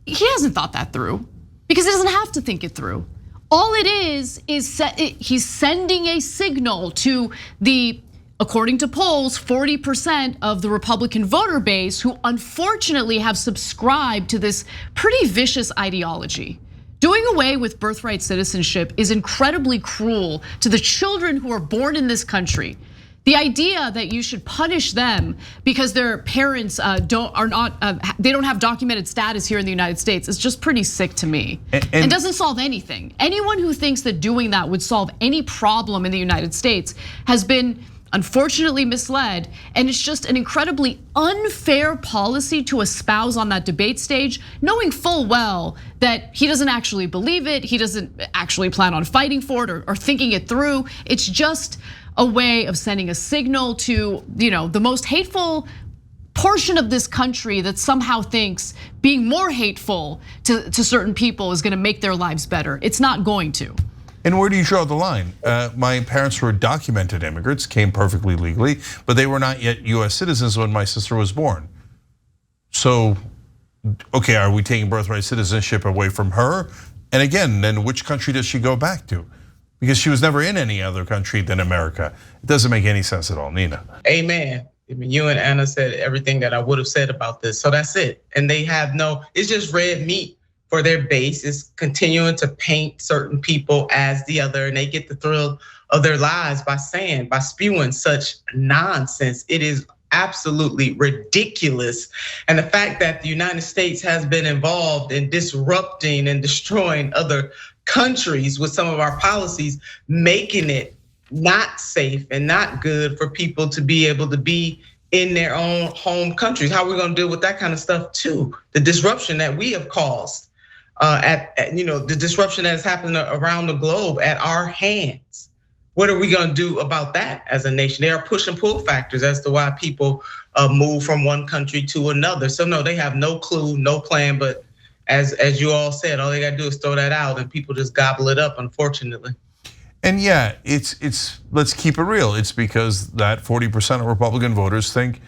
he hasn't thought that through because he doesn't have to think it through. All it is he's sending a signal to the, according to polls, 40% of the Republican voter base who unfortunately have subscribed to this pretty vicious ideology. Doing away with birthright citizenship is incredibly cruel to the children who are born in this country. The idea that you should punish them because their parents they don't have documented status here in the United States is just pretty sick to me. It doesn't solve anything. Anyone who thinks that doing that would solve any problem in the United States has been unfortunately misled, and it's just an incredibly unfair policy to espouse on that debate stage, knowing full well that he doesn't actually believe it, he doesn't actually plan on fighting for it or thinking it through. It's just a way of sending a signal to, the most hateful portion of this country that somehow thinks being more hateful to certain people is gonna make their lives better. It's not going to. And where do you draw the line? My parents were documented immigrants, came perfectly legally, but they were not yet US citizens when my sister was born. So, okay, are we taking birthright citizenship away from her? And again, then which country does she go back to? Because she was never in any other country than America. It doesn't make any sense at all, Nina. Amen. I mean, you and Anna said everything that I would have said about this, so that's it. And they have it's just red meat for their base, is continuing to paint certain people as the other, and they get the thrill of their lives by spewing such nonsense. It is absolutely ridiculous. And the fact that the United States has been involved in disrupting and destroying other countries with some of our policies, making it not safe and not good for people to be able to be in their own home countries. How are we gonna deal with that kind of stuff too? The disruption that we have caused. The disruption that has happened around the globe at our hands. What are we gonna do about that as a nation? There are push and pull factors as to why people move from one country to another. So no, they have no clue, no plan, but as you all said, all they gotta do is throw that out and people just gobble it up, unfortunately. And yeah, let's keep it real. It's because that 40% of Republican voters think,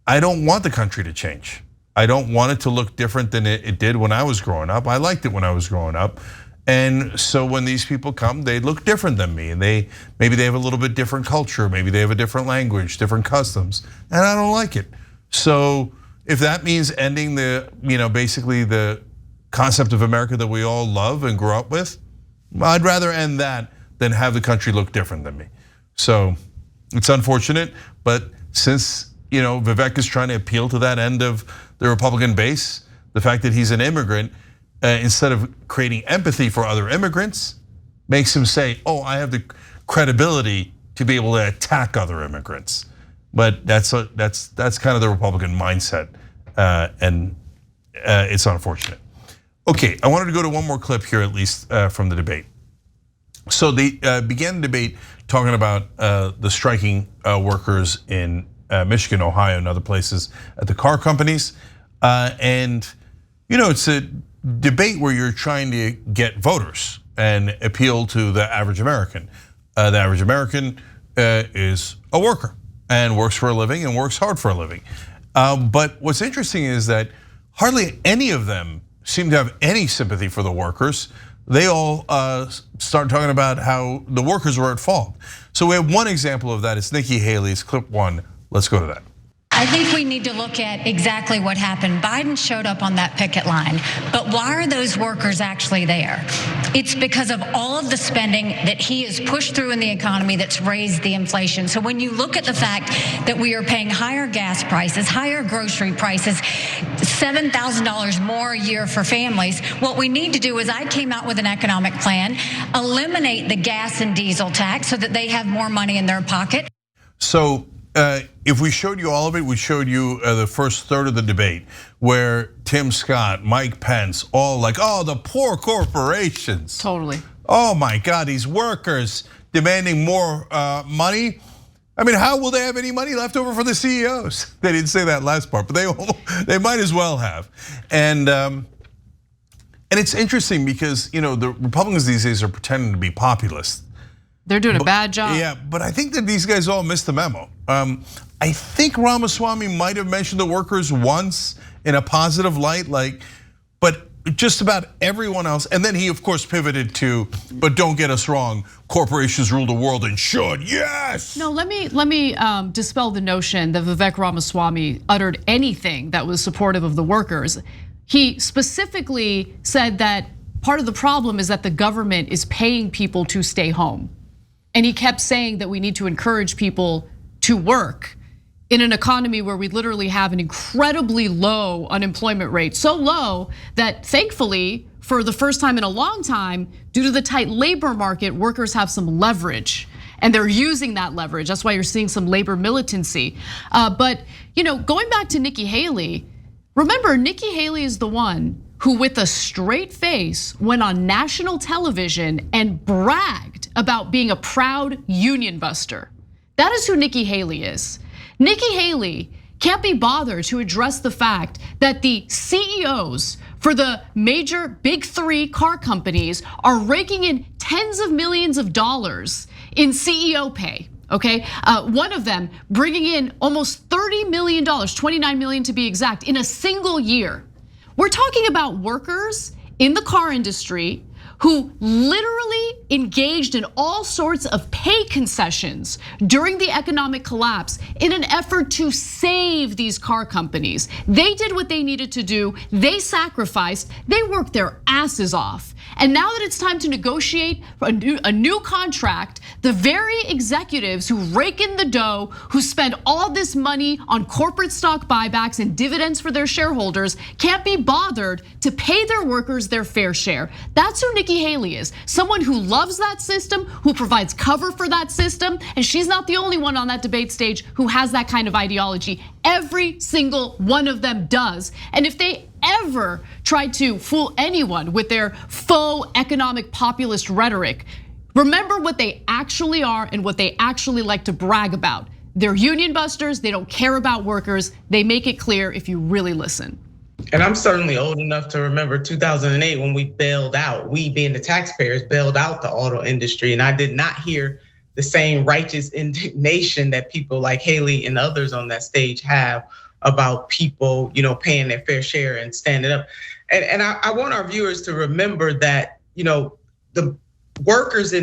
I don't want the country to change. I don't want it to look different than it did when I was growing up. I liked it when I was growing up. And so when these people come, they look different than me, and maybe they have a little bit different culture, maybe they have a different language, different customs, and I don't like it. So if that means ending basically the concept of America that we all love and grew up with, I'd rather end that than have the country look different than me. So it's unfortunate, but since Vivek is trying to appeal to that end of the Republican base, the fact that he's an immigrant, instead of creating empathy for other immigrants, makes him say, oh, I have the credibility to be able to attack other immigrants. But that's kind of the Republican mindset, and it's unfortunate. Okay, I wanted to go to one more clip here, at least from the debate. So they began the debate talking about the striking workers in Michigan, Ohio, and other places at the car companies. And it's a debate where you're trying to get voters and appeal to the average American. The average American is a worker and works for a living and works hard for a living. But what's interesting is that hardly any of them seem to have any sympathy for the workers. They all start talking about how the workers were at fault. So we have one example of that. It's Nikki Haley's clip 1. Let's go to that. I think we need to look at exactly what happened. Biden showed up on that picket line, but why are those workers actually there? It's because of all of the spending that he has pushed through in the economy that's raised the inflation. So when you look at the fact that we are paying higher gas prices, higher grocery prices, $7,000 more a year for families, what we need to do is I came out with an economic plan, eliminate the gas and diesel tax so that they have more money in their pocket. So if we showed you all of it, we showed you the first third of the debate where Tim Scott, Mike Pence, all like, oh, the poor corporations. Totally. Oh my God, these workers demanding more money. I mean, how will they have any money left over for the CEOs? They didn't say that last part, but they might as well have. And it's interesting because the Republicans these days are pretending to be populist. They're doing a bad job. Yeah, but I think that these guys all missed the memo. I think Ramaswamy might have mentioned the workers once in a positive light, but just about everyone else. And then he, of course, pivoted to, but don't get us wrong, corporations rule the world and should, yes. No, let me dispel the notion that Vivek Ramaswamy uttered anything that was supportive of the workers. He specifically said that part of the problem is that the government is paying people to stay home. And he kept saying that we need to encourage people to work in an economy where we literally have an incredibly low unemployment rate, so low that thankfully, for the first time in a long time, due to the tight labor market, workers have some leverage. and they're using that leverage. That's why you're seeing some labor militancy. But going back to Nikki Haley, remember, Nikki Haley is the one who with a straight face went on national television and bragged about being a proud union buster. That is who Nikki Haley is. Nikki Haley can't be bothered to address the fact that the CEOs for the major big three car companies are raking in tens of millions of dollars in CEO pay. Okay, one of them bringing in almost $30 million, $29 million to be exact, in a single year. We're talking about workers in the car industry who literally engaged in all sorts of pay concessions during the economic collapse in an effort to save these car companies. They did what they needed to do, they sacrificed, they worked their asses off. And now that it's time to negotiate a new contract, the very executives who rake in the dough, who spend all this money on corporate stock buybacks and dividends for their shareholders, can't be bothered to pay their workers their fair share. That's who Nikki Haley is, someone who loves that system, who provides cover for that system, and she's not the only one on that debate stage who has that kind of ideology. Every single one of them does. And if they ever try to fool anyone with their faux economic populist rhetoric, remember what they actually are and what they actually like to brag about. They're union busters, they don't care about workers, they make it clear if you really listen. And I'm certainly old enough to remember 2008 when we bailed out, we being the taxpayers bailed out the auto industry. And I did not hear the same righteous indignation that people like Haley and others on that stage have about people, paying their fair share and standing up. And I want our viewers to remember that, the workers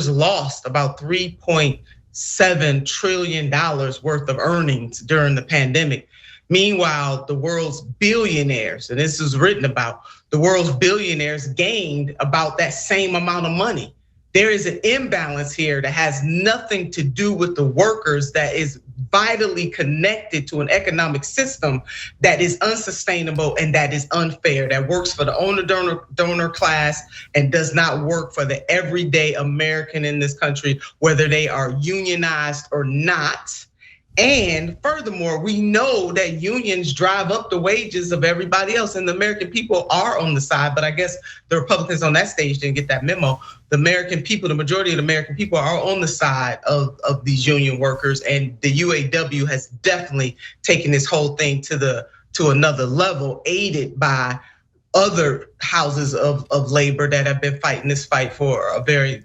lost about $3.7 trillion worth of earnings during the pandemic. Meanwhile, the world's billionaires, and this is written about, the world's billionaires gained about that same amount of money. There is an imbalance here that has nothing to do with the workers, that is vitally connected to an economic system that is unsustainable and that is unfair, that works for the owner-donor class and does not work for the everyday American in this country, whether they are unionized or not. And furthermore, we know that unions drive up the wages of everybody else, and the American people are on the side, but I guess the Republicans on that stage didn't get that memo. The American people, the majority of the American people are on the side of these union workers, and the UAW has definitely taken this whole thing to another level, aided by other houses of labor that have been fighting this fight for a very,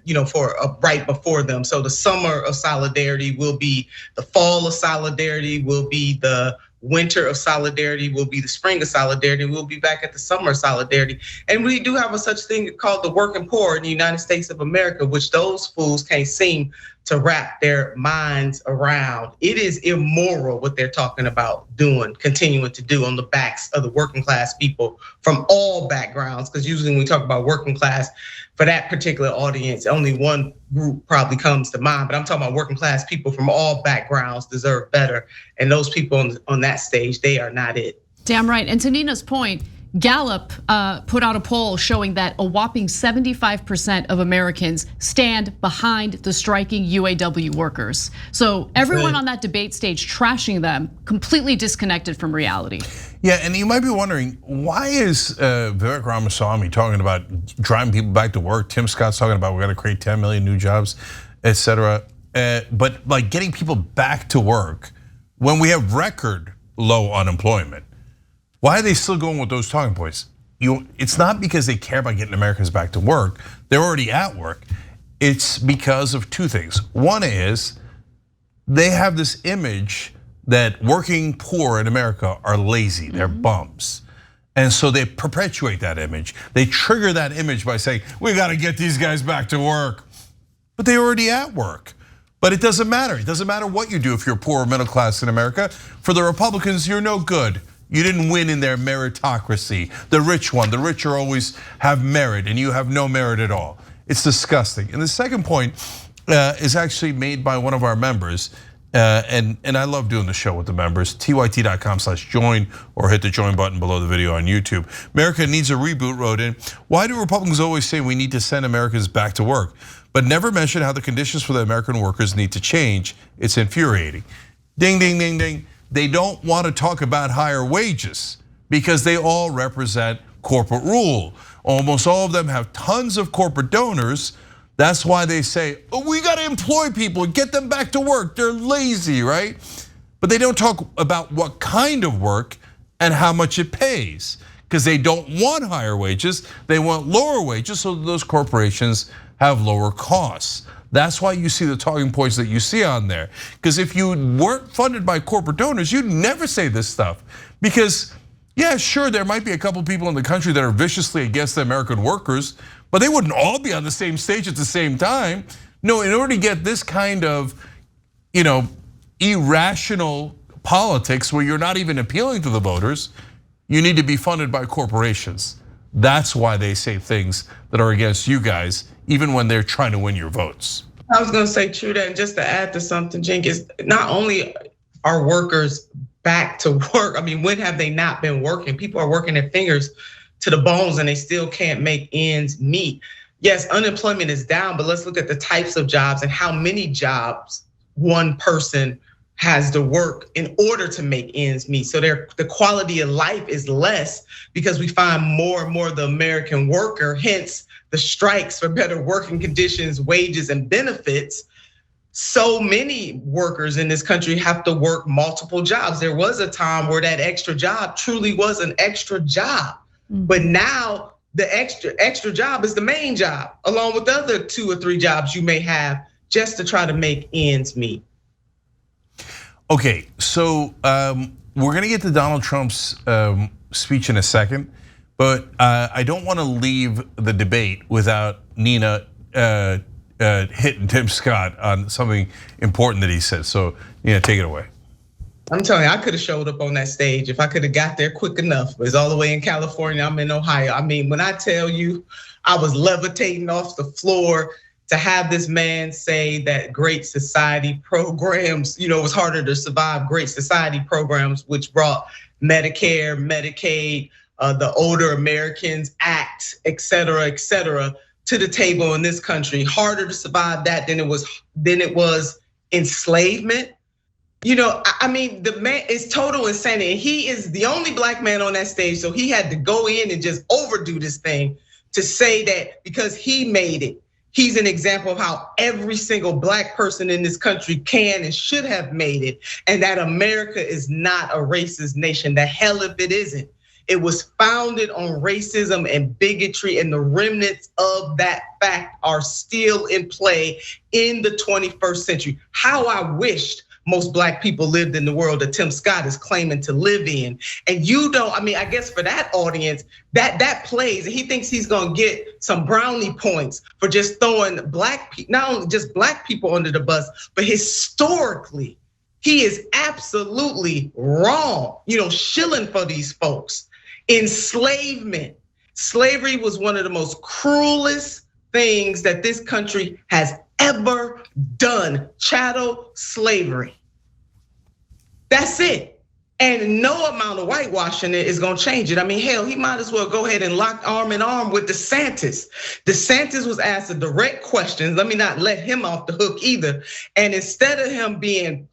right before them. So the summer of solidarity will be the fall of solidarity, will be the winter of solidarity, will be the spring of solidarity. We'll be back at the summer of solidarity. And we do have a such thing called the working poor in the United States of America, which those fools can't seem to wrap their minds around. It is immoral what they're talking about doing, continuing to do on the backs of the working class people from all backgrounds. Because usually when we talk about working class, for that particular audience, only one group probably comes to mind, but I'm talking about working class people from all backgrounds deserve better. And those people on that stage, they are not it. Damn right, and to Nina's point, Gallup put out a poll showing that a whopping 75% of Americans stand behind the striking UAW workers. So everyone on that debate stage trashing them, completely disconnected from reality. Yeah, and you might be wondering, why is Vivek Ramaswamy talking about driving people back to work? Tim Scott's talking about we're gonna create 10 million new jobs, etc. But like getting people back to work when we have record low unemployment. Why are they still going with those talking points? It's not because they care about getting Americans back to work. They're already at work. It's because of two things. One is they have this image that working poor in America are lazy, they're bums. And so they perpetuate that image. They trigger that image by saying, we gotta get these guys back to work. But they're already at work. But it doesn't matter. It doesn't matter what you do if you're poor or middle class in America. For the Republicans, you're no good. You didn't win in their meritocracy. The rich always have merit and you have no merit at all. It's disgusting. And the second point is actually made by one of our members. And I love doing the show with the members, tyt.com/join or hit the join button below the video on YouTube. America needs a reboot wrote in. Why do Republicans always say we need to send Americans back to work? but never mention how the conditions for the American workers need to change. It's infuriating. Ding, ding, ding, ding. They don't want to talk about higher wages because they all represent corporate rule. Almost all of them have tons of corporate donors. That's why they say, oh, we got to employ people and get them back to work. They're lazy, right? But they don't talk about what kind of work and how much it pays, because they don't want higher wages. They want lower wages so that those corporations have lower costs. That's why you see the talking points that you see on there. Because if you weren't funded by corporate donors, you'd never say this stuff. Because yeah, sure, there might be a couple people in the country that are viciously against the American workers, but they wouldn't all be on the same stage at the same time. No, in order to get this kind of, irrational politics where you're not even appealing to the voters, you need to be funded by corporations. That's why they say things that are against you guys, even when they're trying to win your votes. I was gonna say true that, and just to add to something, Cenk, is not only are workers back to work, I mean, when have they not been working? People are working their fingers to the bones and they still can't make ends meet. Yes, unemployment is down, but let's look at the types of jobs and how many jobs one person has to work in order to make ends meet. So the quality of life is less because we find more and more the American worker, hence the strikes for better working conditions, wages, and benefits. So many workers in this country have to work multiple jobs. There was a time where that extra job truly was an extra job. But now the extra job is the main job, along with the other 2 or 3 jobs you may have just to try to make ends meet. Okay, so we're gonna get to Donald Trump's speech in a second, but I don't wanna leave the debate without Nina hitting Tim Scott on something important that he said. So Nina, take it away. I'm telling you, I could have showed up on that stage if I could have got there quick enough. It's all the way in California, I'm in Ohio. I mean, when I tell you, I was levitating off the floor to have this man say that Great Society programs, it was harder to survive Great Society programs, which brought Medicare, Medicaid, the Older Americans Act, et cetera, to the table in this country. Harder to survive that than it was enslavement. I mean, the man is total insanity. And he is the only black man on that stage, so he had to go in and just overdo this thing to say that because he made it, he's an example of how every single black person in this country can and should have made it, and that America is not a racist nation. The hell if it isn't. It was founded on racism and bigotry, and the remnants of that fact are still in play in the 21st century. How I wished most black people lived in the world that Tim Scott is claiming to live in. And I guess for that audience, that plays, and he thinks he's gonna get some brownie points for just throwing not only just black people under the bus, but historically, he is absolutely wrong, shilling for these folks. Enslavement, slavery was one of the most cruelest things that this country has ever done. Chattel slavery. That's it. And no amount of whitewashing it is gonna change it. I mean, hell, he might as well go ahead and lock arm in arm with DeSantis. DeSantis was asked a direct question. Let me not let him off the hook either. And instead of him being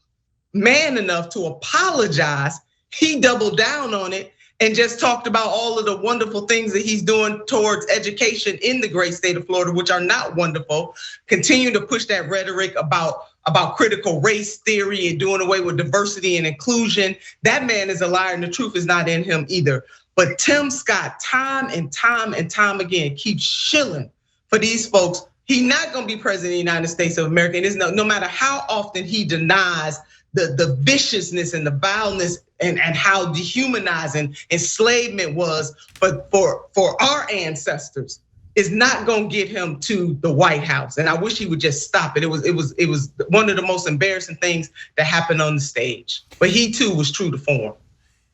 man enough to apologize, he doubled down on it and just talked about all of the wonderful things that he's doing towards education in the great state of Florida, which are not wonderful. Continue to push that rhetoric about critical race theory and doing away with diversity and inclusion. That man is a liar and the truth is not in him either. But Tim Scott, time and time again, keeps shilling for these folks. He's not gonna be president of the United States of America. And no matter how often he denies the viciousness and the vileness and how dehumanizing enslavement was, but for our ancestors, is not gonna get him to the White House. And I wish he would just stop it. It was one of the most embarrassing things that happened on the stage. But he too was true to form.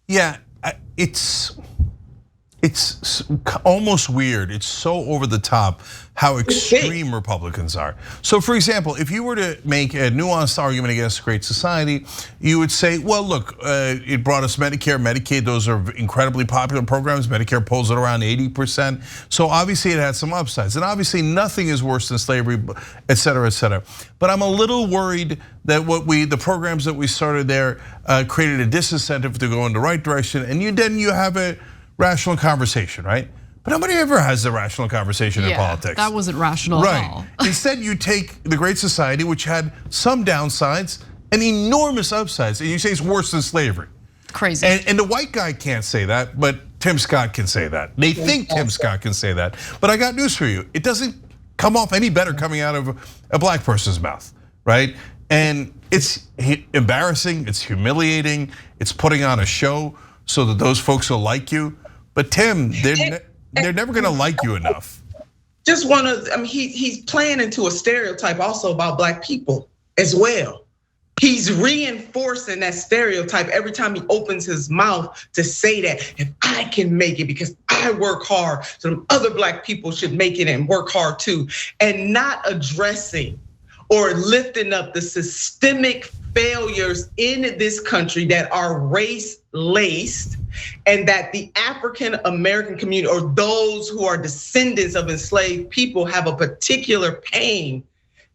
Yeah, it's it's almost weird. It's so over the top how extreme Republicans are. So for example, if you were to make a nuanced argument against Great Society, you would say, well, look, it brought us Medicare, Medicaid, those are incredibly popular programs. Medicare polls at around 80%. So obviously it had some upsides. And obviously nothing is worse than slavery, et cetera, et cetera. But I'm a little worried that the programs that we started there created a disincentive to go in the right direction. And then you have a rational conversation, right? But nobody ever has a rational conversation in politics. That wasn't rational at all. Instead, you take the Great Society, which had some downsides and enormous upsides, and you say it's worse than slavery. Crazy. And the white guy can't say that, but Tim Scott can say that. They think Tim Scott can say that. But I got news for you. It doesn't come off any better coming out of a black person's mouth, right? And it's embarrassing, it's humiliating, it's putting on a show so that those folks will like you. But Tim, they're never gonna like you enough. Just he's playing into a stereotype also about black people as well. He's reinforcing that stereotype every time he opens his mouth to say that if I can make it because I work hard, so other black people should make it and work hard too, and not addressing or lifting up the systemic failures in this country that are race-laced, and that the African American community or those who are descendants of enslaved people have a particular pain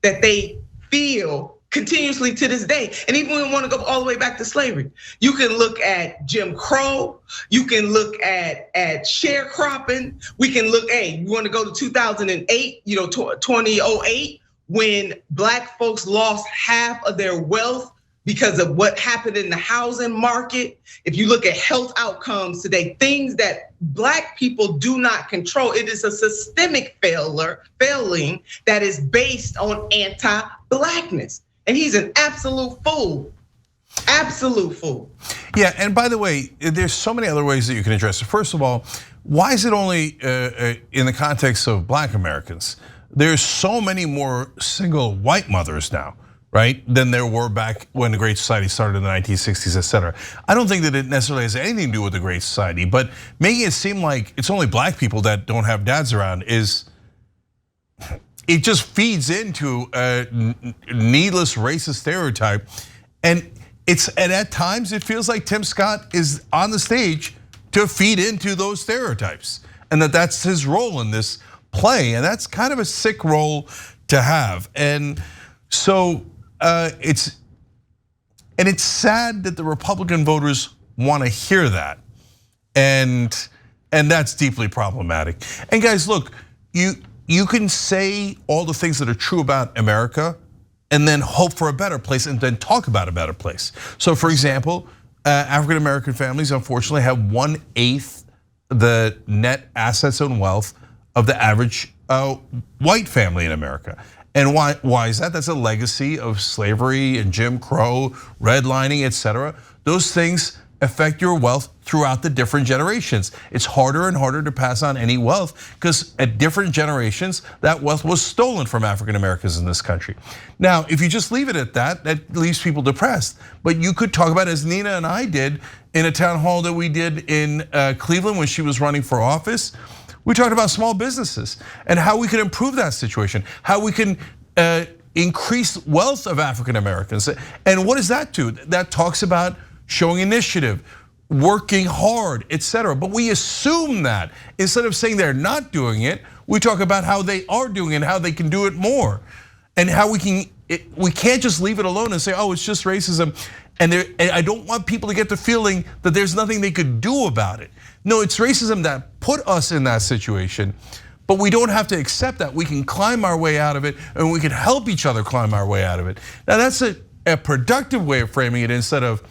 that they feel continuously to this day. And even when we want to go all the way back to slavery, you can look at Jim Crow, you can look at sharecropping, we can look, you want to go to 2008, 2008, when black folks lost half of their wealth because of what happened in the housing market. If you look at health outcomes today, things that black people do not control, it is a systemic failing that is based on anti-blackness. And he's an absolute fool. Absolute fool. Yeah, and by the way, there's so many other ways that you can address it. First of all, why is it only in the context of black Americans? There's so many more single white mothers now, right, than there were back when the Great Society started in the 1960s, et cetera. I don't think that it necessarily has anything to do with the Great Society, but making it seem like it's only black people that don't have dads around it just feeds into a needless racist stereotype. And at times it feels like Tim Scott is on the stage to feed into those stereotypes, and that's his role in this play, and that's kind of a sick role to have. And so it's sad that the Republican voters want to hear that, and that's deeply problematic. And guys, look, you can say all the things that are true about America and then hope for a better place and then talk about a better place. So for example, African American families unfortunately have 1/8 the net assets and wealth of the average white family in America. And why is that? That's a legacy of slavery and Jim Crow, redlining, et cetera. Those things affect your wealth throughout the different generations. It's harder and harder to pass on any wealth because at different generations, that wealth was stolen from African Americans in this country. Now, if you just leave it at that leaves people depressed. But you could talk about, as Nina and I did in a town hall that we did in Cleveland when she was running for office. We talked about small businesses and how we can improve that situation, how we can increase wealth of African Americans. And what does that do? That talks about showing initiative, working hard, et cetera. But we assume that instead of saying they're not doing it, we talk about how they are doing it and how they can do it more. And how we can't just leave it alone and say, oh, it's just racism. And I don't want people to get the feeling that there's nothing they could do about it. No, it's racism that put us in that situation, but we don't have to accept that. We can climb our way out of it, and we can help each other climb our way out of it. Now that's a productive way of framing it instead of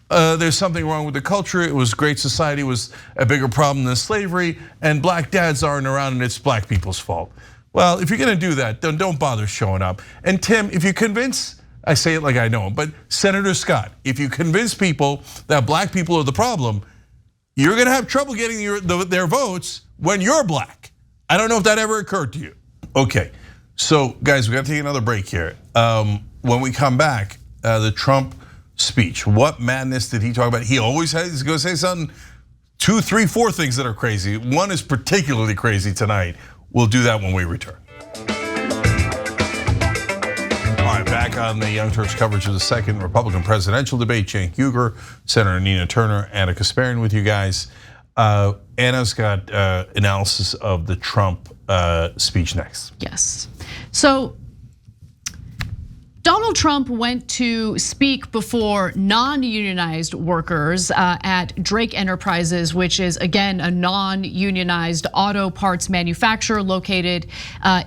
there's something wrong with the culture, it was Great Society was a bigger problem than slavery, and black dads aren't around and it's black people's fault. Well, if you're gonna do that, then don't bother showing up. And Tim, if you convince, I say it like I know him, but Senator Scott, if you convince people that black people are the problem, you're gonna have trouble getting their votes when you're black. I don't know if that ever occurred to you. Okay, so guys, we gotta take another break here. When we come back, the Trump speech, what madness did he talk about? He always has, he's gonna say something 2, 3, 4 things that are crazy. One is particularly crazy tonight. We'll do that when we return. All right, back on the Young Turks coverage of the second Republican presidential debate. Cenk Uygur, Senator Nina Turner, Anna Kasparian with you guys. Anna's got analysis of the Trump speech next. Yes. So Donald Trump went to speak before non-unionized workers at Drake Enterprises, which is again a non-unionized auto parts manufacturer located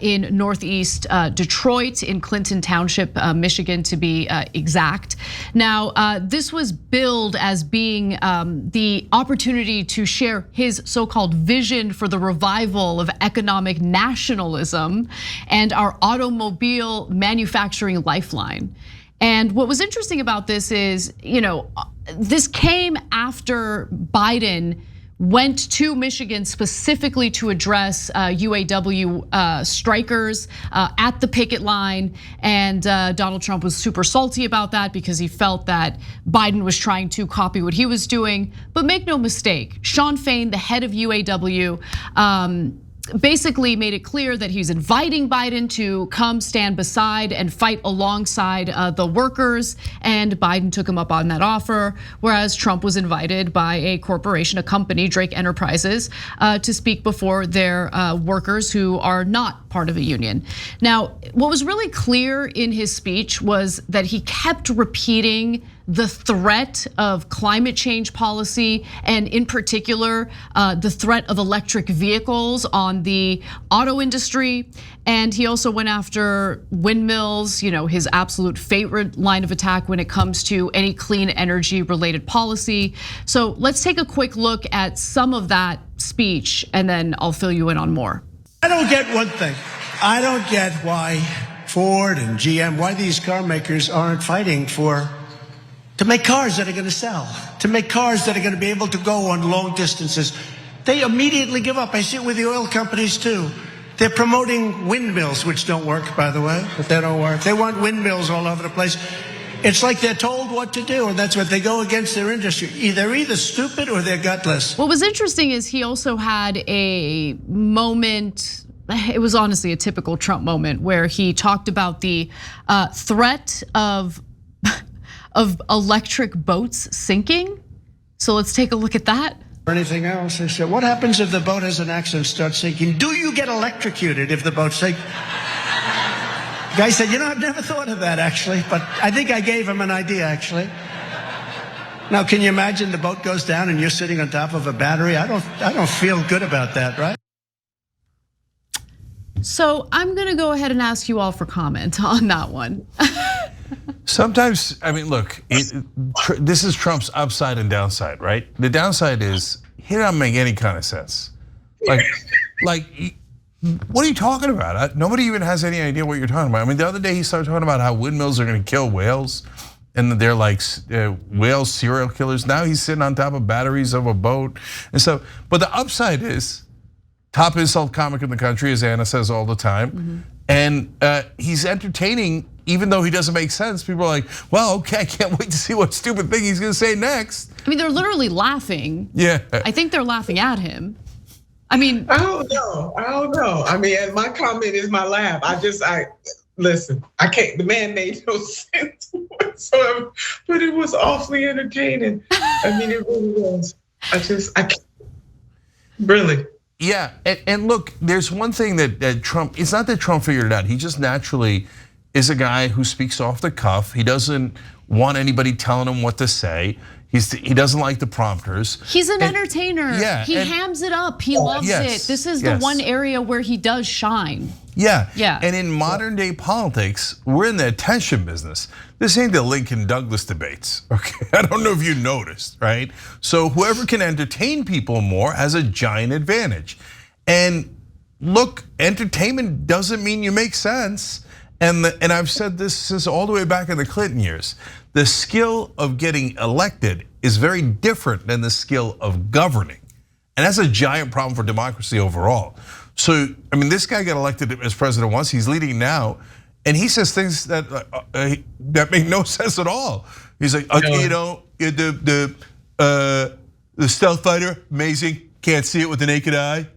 in Northeast Detroit in Clinton Township, Michigan to be exact. Now, this was billed as being the opportunity to share his so-called vision for the revival of economic nationalism and our automobile manufacturing lifeline. And what was interesting about this is, this came after Biden went to Michigan specifically to address UAW strikers at the picket line. And Donald Trump was super salty about that because he felt that Biden was trying to copy what he was doing. But make no mistake, Shawn Fain, the head of UAW, basically made it clear that he's inviting Biden to come stand beside and fight alongside the workers, and Biden took him up on that offer, whereas Trump was invited by a corporation, a company, Drake Enterprises, to speak before their workers who are not part of a union. Now, what was really clear in his speech was that he kept repeating the threat of climate change policy, and in particular, the threat of electric vehicles on the auto industry. And he also went after windmills, his absolute favorite line of attack when it comes to any clean energy related policy. So let's take a quick look at some of that speech, and then I'll fill you in on more. I don't get one thing. I don't get why Ford and GM, why these car makers aren't fighting to make cars that are going to sell, to make cars that are going to be able to go on long distances. They immediately give up. I see it with the oil companies too. They're promoting windmills, which don't work, by the way, but they don't work. They want windmills all over the place. It's like they're told what to do, and that's what they go against their industry. They're either stupid or they're gutless. What was interesting is he also had a moment, it was honestly a typical Trump moment, where he talked about the threat of electric boats sinking. So let's take a look at that. Or anything else. They said, what happens if the boat has an accident, starts sinking? Do you get electrocuted if the boat sinks? The guy said, I've never thought of that actually, but I think I gave him an idea actually. Now, can you imagine the boat goes down and you're sitting on top of a battery? I don't feel good about that, right? So I'm gonna go ahead and ask you all for comment on that one. Sometimes, look, this is Trump's upside and downside, right? The downside is he doesn't make any kind of sense. Like, what are you talking about? Nobody even has any idea what you're talking about. The other day he started talking about how windmills are gonna kill whales, and they're like whale serial killers. Now he's sitting on top of batteries of a boat, and so. But the upside is top insult comic in the country, as Anna says all the time, and he's entertaining. Even though he doesn't make sense, people are like, well, okay, I can't wait to see what stupid thing he's gonna say next. They're literally laughing. Yeah. I think they're laughing at him. I don't know. And my comment is my laugh. Listen, I can't, the man made no sense whatsoever, but it was awfully entertaining. It really was. I can't, really. Yeah, and look, there's one thing that Trump, it's not that Trump figured it out, he just naturally is a guy who speaks off the cuff. He doesn't want anybody telling him what to say. He doesn't like the prompters. He's an entertainer. Yeah, he hams it up. He loves it. This is the one area where he does shine. Yeah. Yeah. And in modern day politics, we're in the attention business. This ain't the Lincoln Douglas debates, okay? I don't know if you noticed, right? So whoever can entertain people more has a giant advantage. And look, entertainment doesn't mean you make sense. And I've said this since all the way back in the Clinton years. The skill of getting elected is very different than the skill of governing. And that's a giant problem for democracy overall. So, this guy got elected as president once, he's leading now, and he says things that make no sense at all. He's like, The stealth fighter, amazing, can't see it with the naked eye.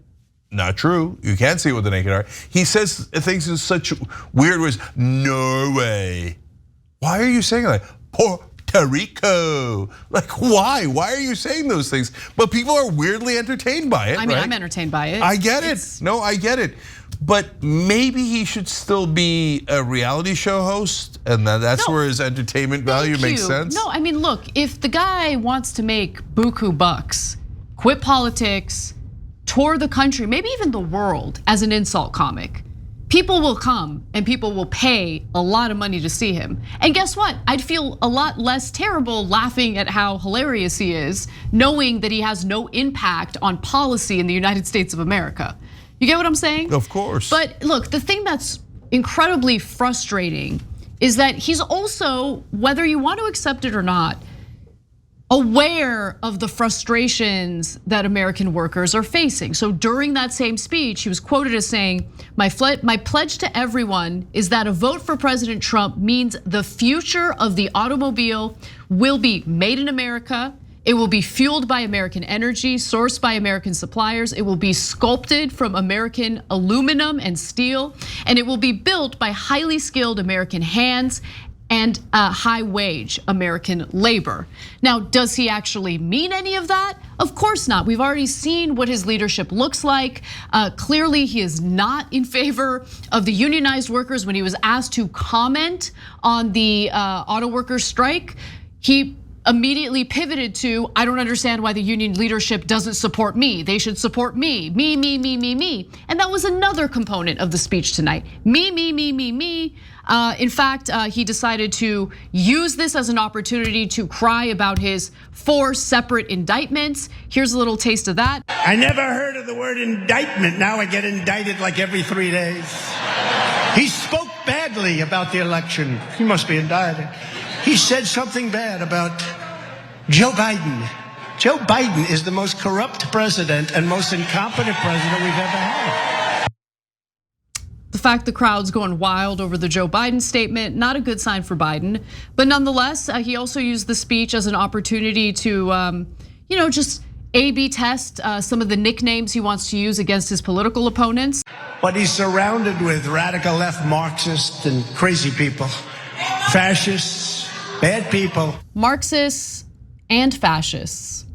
Not true, you can't see it with the naked eye. He says things in such weird ways, Norway. Why are you saying that? Puerto Rico. Like why? Why are you saying those things? But people are weirdly entertained by it, I mean, right? I'm entertained by it. I get it, no, I get it. But maybe he should still be a reality show host, and that's where his entertainment value makes sense. No, I mean, look, if the guy wants to make buku bucks, quit politics, tour the country, maybe even the world as an insult comic, people will come and people will pay a lot of money to see him. And guess what? I'd feel a lot less terrible laughing at how hilarious he is, knowing that he has no impact on policy in the United States of America. You get what I'm saying? Of course. But look, the thing that's incredibly frustrating is that he's also, whether you want to accept it or not, aware of the frustrations that American workers are facing. So during that same speech, he was quoted as saying, my pledge to everyone is that a vote for President Trump means the future of the automobile will be made in America. It will be fueled by American energy, sourced by American suppliers. It will be sculpted from American aluminum and steel, and it will be built by highly skilled American hands and high wage American labor. Now, does he actually mean any of that? Of course not. We've already seen what his leadership looks like. Clearly, he is not in favor of the unionized workers. When he was asked to comment on the auto workers strike, he immediately pivoted to, I don't understand why the union leadership doesn't support me. They should support me. Me. And that was another component of the speech tonight. Me. In fact, he decided to use this as an opportunity to cry about his 4 separate indictments. Here's a little taste of that. I never heard of the word indictment. Now I get indicted like every 3 days. He spoke badly about the election. He must be indicted. He said something bad about Joe Biden. Joe Biden is the most corrupt president and most incompetent president we've ever had. The fact the crowd's going wild over the Joe Biden statement, not a good sign for Biden. But nonetheless, he also used the speech as an opportunity to, just A/B test some of the nicknames he wants to use against his political opponents. But he's surrounded with radical left Marxists and crazy people, fascists, bad people. Marxists and fascists.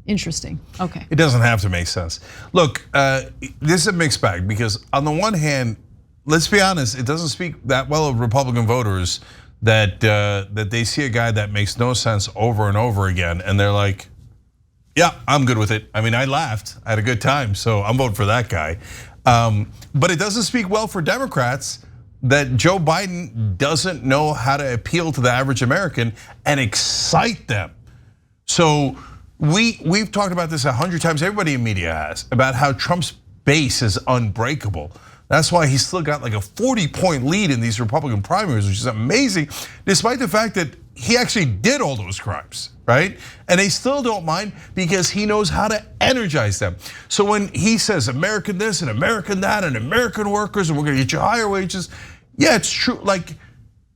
Interesting, okay. It doesn't have to make sense. Look, this is a mixed bag because on the one hand, let's be honest, it doesn't speak that well of Republican voters that they see a guy that makes no sense over and over again, and they're like, yeah, I'm good with it. I mean, I laughed, I had a good time, so I'm voting for that guy. But it doesn't speak well for Democrats that Joe Biden doesn't know how to appeal to the average American and excite them. So we've talked about this 100 times, everybody in media has, about how Trump's base is unbreakable. That's why he's still got like a 40-point lead in these Republican primaries, which is amazing, despite the fact that he actually did all those crimes, right? And they still don't mind because he knows how to energize them. So when he says American this and American that and American workers and we're gonna get you higher wages, yeah, it's true. Like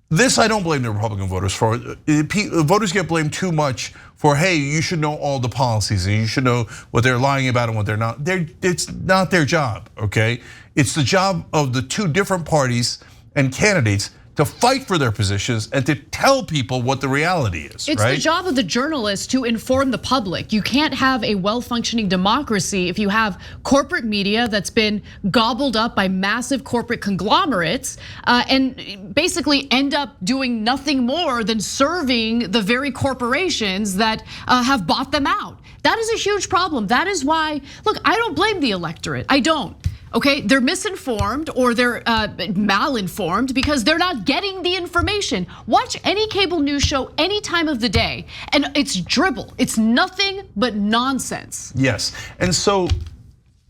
this, I don't blame the Republican voters for. Voters get blamed too much for, hey, you should know all the policies and you should know what they're lying about and what they're not. It's not their job, okay? It's the job of the 2 different parties and candidates to fight for their positions and to tell people what the reality is, It's right? the job of the journalist to inform the public. You can't have a well-functioning democracy if you have corporate media that's been gobbled up by massive corporate conglomerates and basically end up doing nothing more than serving the very corporations that have bought them out. That is a huge problem. That is why, look, I don't blame the electorate, I don't. Okay, they're misinformed or they're malinformed because they're not getting the information. Watch any cable news show any time of the day and it's dribble. It's nothing but nonsense. Yes, and so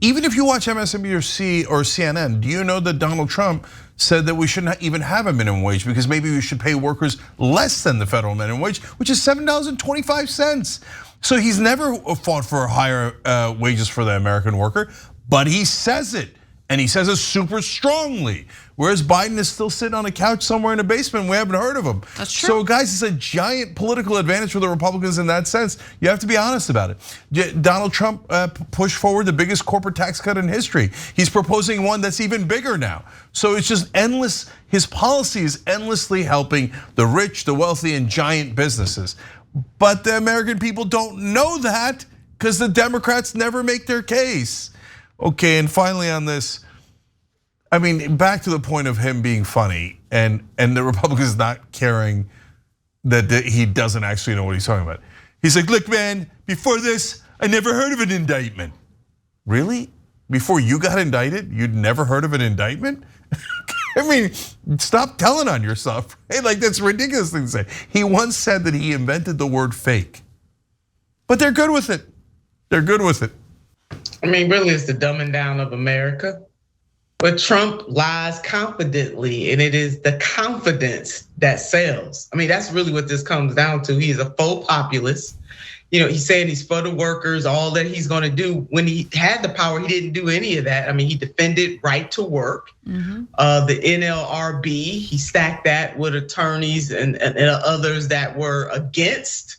even if you watch MSNBC or CNN, do you know that Donald Trump said that we shouldn't even have a minimum wage because maybe we should pay workers less than the federal minimum wage, which is $7.25. So he's never fought for higher wages for the American worker, but he says it. And he says it super strongly. Whereas Biden is still sitting on a couch somewhere in a basement. We haven't heard of him. That's true. So guys, it's a giant political advantage for the Republicans in that sense. You have to be honest about it. Donald Trump pushed forward the biggest corporate tax cut in history. He's proposing one that's even bigger now. So it's just endless. His policy is endlessly helping the rich, the wealthy, and giant businesses. But the American people don't know that because the Democrats never make their case. Okay, and finally on this, I mean, back to the point of him being funny and the Republicans not caring that he doesn't actually know what he's talking about. He's like, look, man, before this, I never heard of an indictment. Really? Before you got indicted, you'd never heard of an indictment? I mean, stop telling on yourself. Right? Like, that's a ridiculous thing to say. He once said that he invented the word fake. But they're good with it. They're good with it. I mean, really, it's the dumbing down of America. But Trump lies confidently, and it is the confidence that sells. I mean, that's really what this comes down to. He's a faux populist. You know, he's saying he's for the workers, all that he's gonna do. When he had the power, he didn't do any of that. I mean, he defended right to work. The NLRB, he stacked that with attorneys and others that were against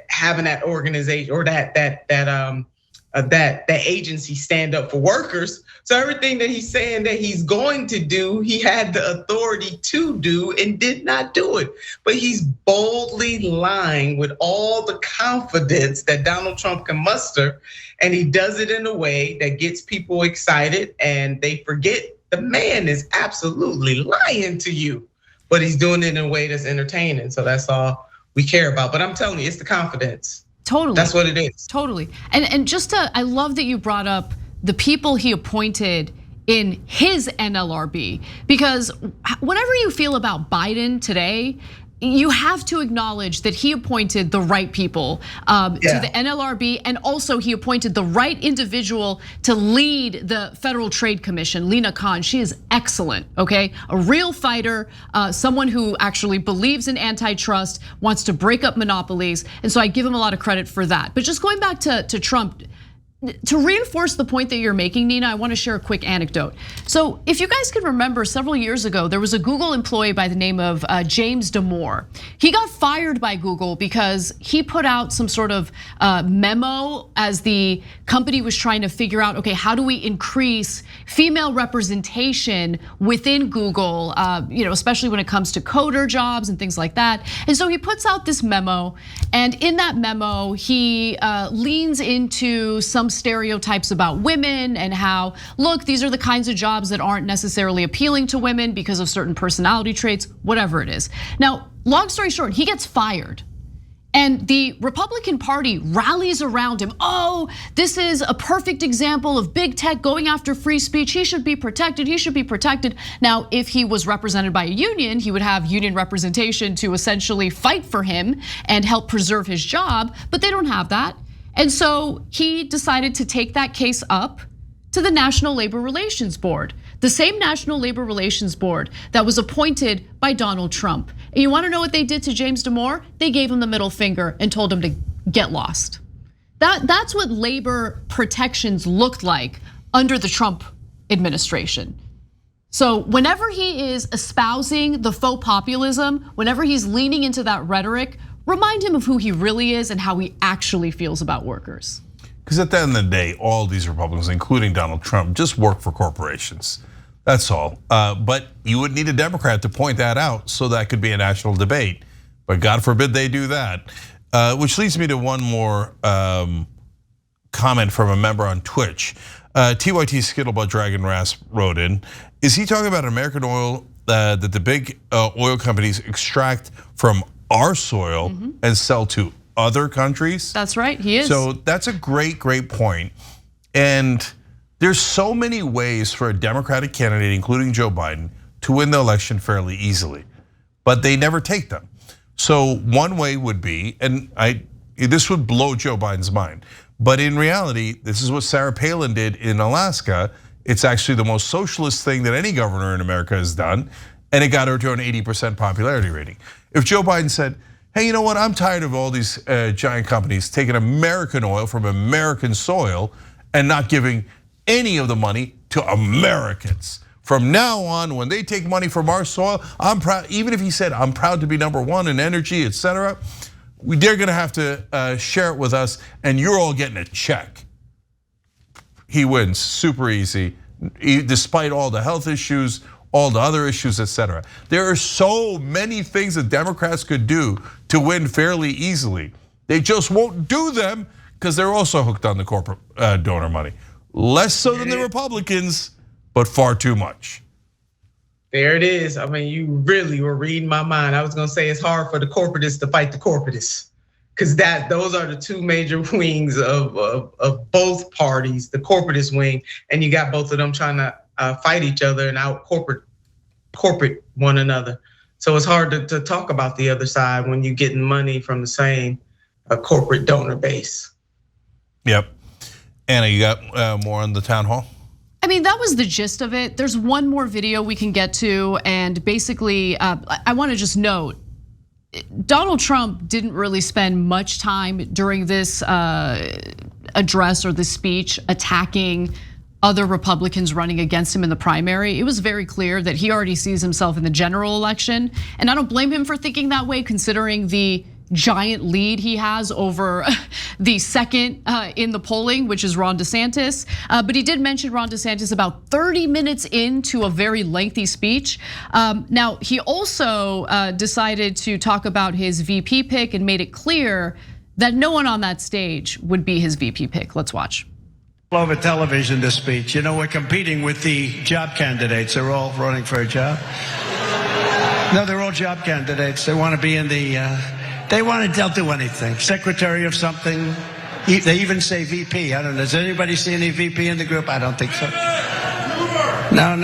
having that organization or that agency stand up for workers. So everything that he's saying that he's going to do, he had the authority to do and did not do it. But he's boldly lying with all the confidence that Donald Trump can muster. And he does it in a way that gets people excited and they forget the man is absolutely lying to you. But he's doing it in a way that's entertaining. So that's all we care about. But I'm telling you, it's the confidence. Totally. That's what it is. Totally. And just I love that you brought up the people he appointed in his NLRB, because whatever you feel about Biden today, you have to acknowledge that he appointed the right people to the NLRB, and also he appointed the right individual to lead the Federal Trade Commission, Lena Khan. She is excellent, okay? A real fighter, someone who actually believes in antitrust, wants to break up monopolies, and so I give him a lot of credit for that. But just going back to Trump, to reinforce the point that you're making, Nina, I want to share a quick anecdote. So if you guys can remember, several years ago, there was a Google employee by the name of James Damore. He got fired by Google because he put out some sort of memo as the company was trying to figure out, okay, how do we increase female representation within Google, especially when it comes to coder jobs and things like that. And so he puts out this memo, and in that memo, he leans into some stereotypes about women and how, look, these are the kinds of jobs that aren't necessarily appealing to women because of certain personality traits, whatever it is. Now, long story short, he gets fired. And the Republican Party rallies around him. Oh, this is a perfect example of big tech going after free speech. He should be protected, he should be protected. Now, if he was represented by a union, he would have union representation to essentially fight for him and help preserve his job, but they don't have that. And so he decided to take that case up to the National Labor Relations Board, the same National Labor Relations Board that was appointed by Donald Trump. And you want to know what they did to James Damore? They gave him the middle finger and told him to get lost. That's what labor protections looked like under the Trump administration. So whenever he is espousing the faux populism, whenever he's leaning into that rhetoric, remind him of who he really is and how he actually feels about workers. Because at the end of the day, all these Republicans, including Donald Trump, just work for corporations. That's all. But you would need a Democrat to point that out so that could be a national debate. But God forbid they do that. Which leads me to one more comment from a member on Twitch. TYT Skittlebutt Dragon Rasp wrote in, is he talking about American oil that the big oil companies extract from our soil and sell to other countries? That's right, he is. So that's a great point. And there's so many ways for a Democratic candidate, including Joe Biden, to win the election fairly easily, but they never take them. So one way would be, and this would blow Joe Biden's mind, but in reality, this is what Sarah Palin did in Alaska. It's actually the most socialist thing that any governor in America has done, and it got her to an 80% popularity rating. If Joe Biden said, hey, you know what, I'm tired of all these giant companies taking American oil from American soil and not giving any of the money to Americans. From now on, when they take money from our soil, I'm proud, even if he said, I'm proud to be #1 in energy, etc., they're gonna have to share it with us, and you're all getting a check. He wins, super easy, despite all the health issues, all the other issues, etc. There are so many things that Democrats could do to win fairly easily. They just won't do them because they're also hooked on the corporate donor money. Less so than the Republicans, but far too much. There it is. I mean, you really were reading my mind. I was gonna say it's hard for the corporatists to fight the corporatists, because those are the two major wings of both parties, the corporatist wing, and you got both of them trying to fight each other and out corporate one another. So it's hard to talk about the other side when you're getting money from the same corporate donor base. Yep. Anna, you got more on the town hall? I mean, that was the gist of it. There's one more video we can get to, and basically, I want to just note, Donald Trump didn't really spend much time during this address or this speech attacking other Republicans running against him in the primary. It was very clear that he already sees himself in the general election, and I don't blame him for thinking that way, considering the giant lead he has over the second in the polling, which is Ron DeSantis. But he did mention Ron DeSantis about 30 minutes into a very lengthy speech. Now, he also decided to talk about his VP pick and made it clear that no one on that stage would be his VP pick. Let's watch. All over television, this speech. You know, we're competing with the job candidates. They're all running for a job. No, they're all job candidates. They want to be in the, they'll do anything. Secretary of something. They even say VP. I don't know. Does anybody see any VP in the group? I don't think so. No,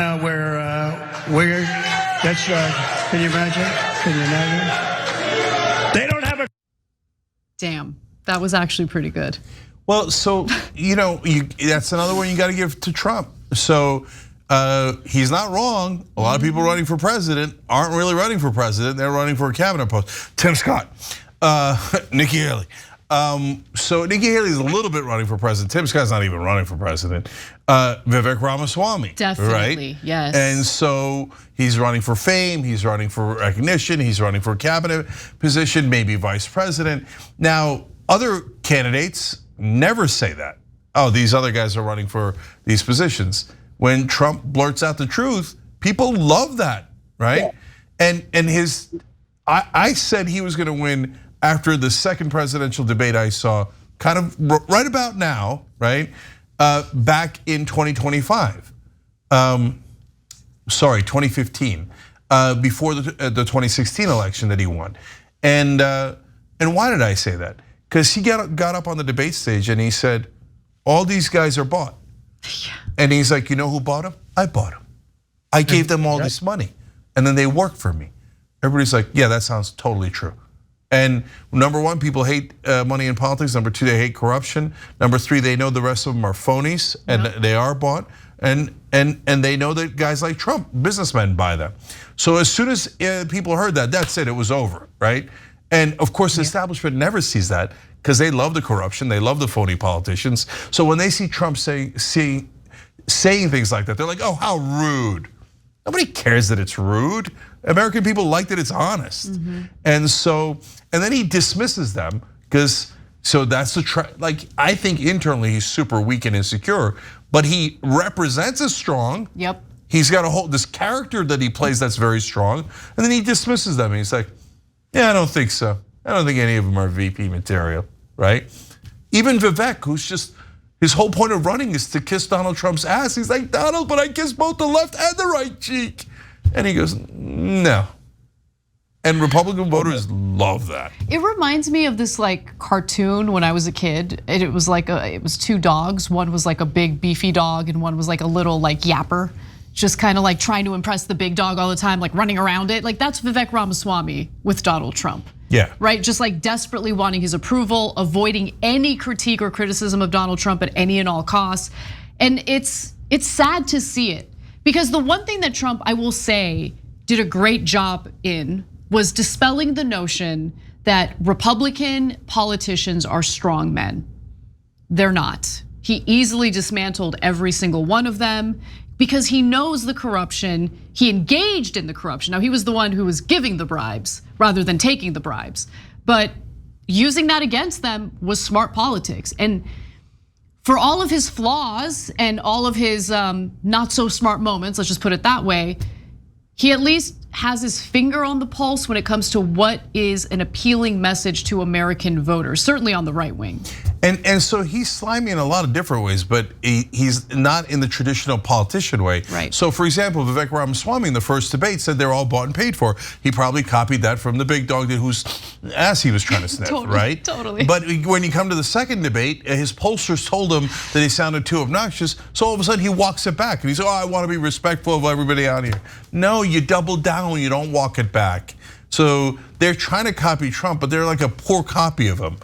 that's right. Can you imagine? They don't have a. Damn, that was actually pretty good. Well, so, that's another one you got to give to Trump. So he's not wrong. A lot of people running for president aren't really running for president. They're running for a cabinet post. Tim Scott, Nikki Haley. So Nikki Haley's a little bit running for president. Tim Scott's not even running for president. Vivek Ramaswamy, definitely, right? Yes. And so he's running for fame. He's running for recognition. He's running for a cabinet position, maybe vice president. Now, other candidates never say that. Oh, these other guys are running for these positions. When Trump blurts out the truth, people love that, right? Yeah. And I said he was going to win after the second presidential debate I saw, kind of right about now, right? Back in 2025, 2015, before the 2016 election that he won. And why did I say that? Because he got up on the debate stage and he said, all these guys are bought. Yeah. And he's like, you know who bought them? I bought them. I gave them all this money and then they worked for me. Everybody's like, yeah, that sounds totally true. And number one, people hate money in politics. Number two, they hate corruption. Number three, they know the rest of them are phonies and they are bought. And they know that guys like Trump, businessmen, buy them. So as soon as people heard that, that's it, it was over, right? And of course, the establishment never sees that because they love the corruption, they love the phony politicians. So when they see Trump saying things like that, they're like, oh, how rude. Nobody cares that it's rude. American people like that it's honest. Mm-hmm. And then he dismisses them because, so that's the, I think internally he's super weak and insecure, but he represents as strong. Yep. He's got this character that he plays that's very strong, and then he dismisses them and he's like, yeah, I don't think so. I don't think any of them are VP material, right? Even Vivek, who's just, his whole point of running is to kiss Donald Trump's ass. He's like, Donald, but I kiss both the left and the right cheek. And he goes, no. And Republican voters love that. It reminds me of this cartoon when I was a kid. It was it was two dogs. One was like a big beefy dog and one was like a little yapper. Just kind of trying to impress the big dog all the time, running around it. That's Vivek Ramaswamy with Donald Trump. Yeah. Right, just desperately wanting his approval, avoiding any critique or criticism of Donald Trump at any and all costs. And it's sad to see it. Because the one thing that Trump, I will say, did a great job in was dispelling the notion that Republican politicians are strong men. They're not. He easily dismantled every single one of them because he knows the corruption. He engaged in the corruption. Now, he was the one who was giving the bribes rather than taking the bribes. But using that against them was smart politics. And for all of his flaws and all of his not so smart moments, let's just put it that way, he at least has his finger on the pulse when it comes to what is an appealing message to American voters, certainly on the right wing. And so he's slimy in a lot of different ways, but he's not in the traditional politician way. Right. So for example, Vivek Ramaswamy in the first debate said they're all bought and paid for. He probably copied that from the big dog whose ass he was trying to sniff, Totally, right? totally. But when you come to the second debate, his pollsters told him that he sounded too obnoxious. So all of a sudden he walks it back and he's, I want to be respectful of everybody out here. No, you double down, you don't walk it back. So they're trying to copy Trump, but they're like a poor copy of him.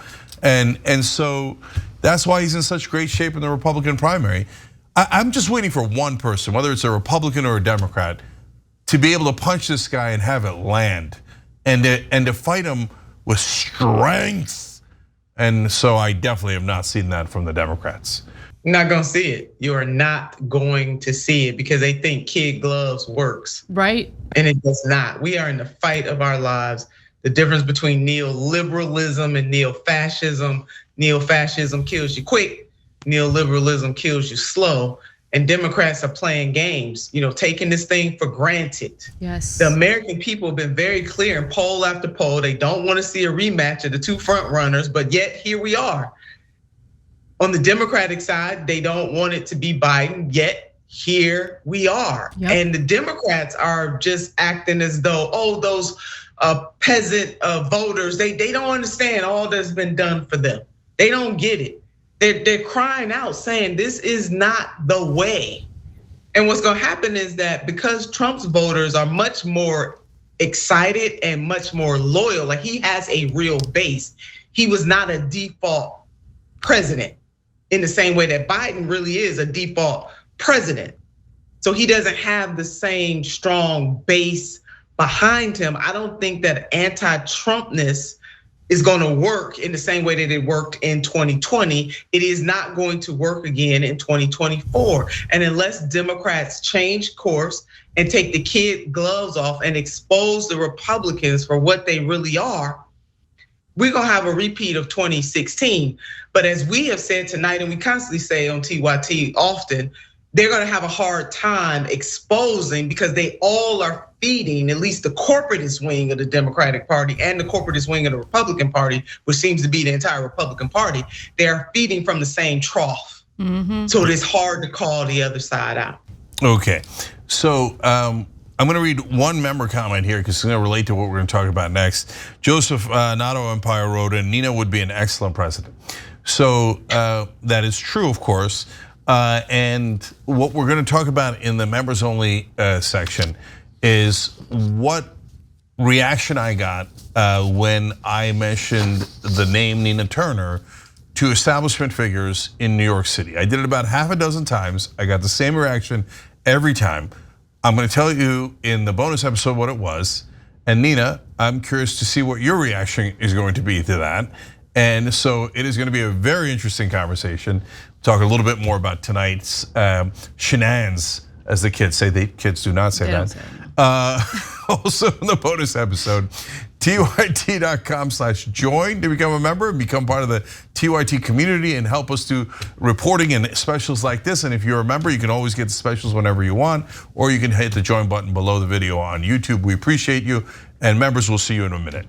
And so that's why he's in such great shape in the Republican primary. I'm just waiting for one person, whether it's a Republican or a Democrat, to be able to punch this guy and have it land, and to fight him with strength. And so I definitely have not seen that from the Democrats. You're not gonna see it. You are not going to see it because they think kid gloves works. Right. And it does not. We are in the fight of our lives. The difference between neoliberalism and neo-fascism. Neo-fascism kills you quick. Neoliberalism kills you slow. And Democrats are playing games, taking this thing for granted. Yes. The American people have been very clear in poll after poll. They don't want to see a rematch of the two front runners, but yet here we are. On the Democratic side, they don't want it to be Biden, yet here we are. Yep. And the Democrats are just acting as though, those peasant voters, they don't understand all that's been done for them. They don't get it. They're crying out saying this is not the way. And what's gonna happen is that because Trump's voters are much more excited and much more loyal, like he has a real base. He was not a default president in the same way that Biden really is a default president. So he doesn't have the same strong base behind him. I don't think that anti-Trumpness is gonna work in the same way that it worked in 2020. It is not going to work again in 2024. And unless Democrats change course and take the kid gloves off and expose the Republicans for what they really are, we're gonna have a repeat of 2016. But as we have said tonight, and we constantly say on TYT often, they're gonna have a hard time exposing because they all are feeding, at least the corporatist wing of the Democratic Party and the corporatist wing of the Republican Party, which seems to be the entire Republican Party. They're feeding from the same trough. So it is hard to call the other side out. Okay, so I'm gonna read one member comment here because it's gonna relate to what we're gonna talk about next. Joseph Nato Empire wrote in, Nina would be an excellent president. So that is true, of course. And what we're gonna talk about in the members only section is what reaction I got when I mentioned the name Nina Turner to establishment figures in New York City. I did it about half a dozen times. I got the same reaction every time. I'm gonna tell you in the bonus episode what it was. And Nina, I'm curious to see what your reaction is going to be to that. And so it is gonna be a very interesting conversation. Talk a little bit more about tonight's shenanigans, as the kids say. The kids do not say that. Also in the bonus episode, tyt.com/join to become a member and become part of the TYT community and help us do reporting and specials like this. And if you're a member, you can always get the specials whenever you want, or you can hit the join button below the video on YouTube. We appreciate you, and members, we'll see you in a minute.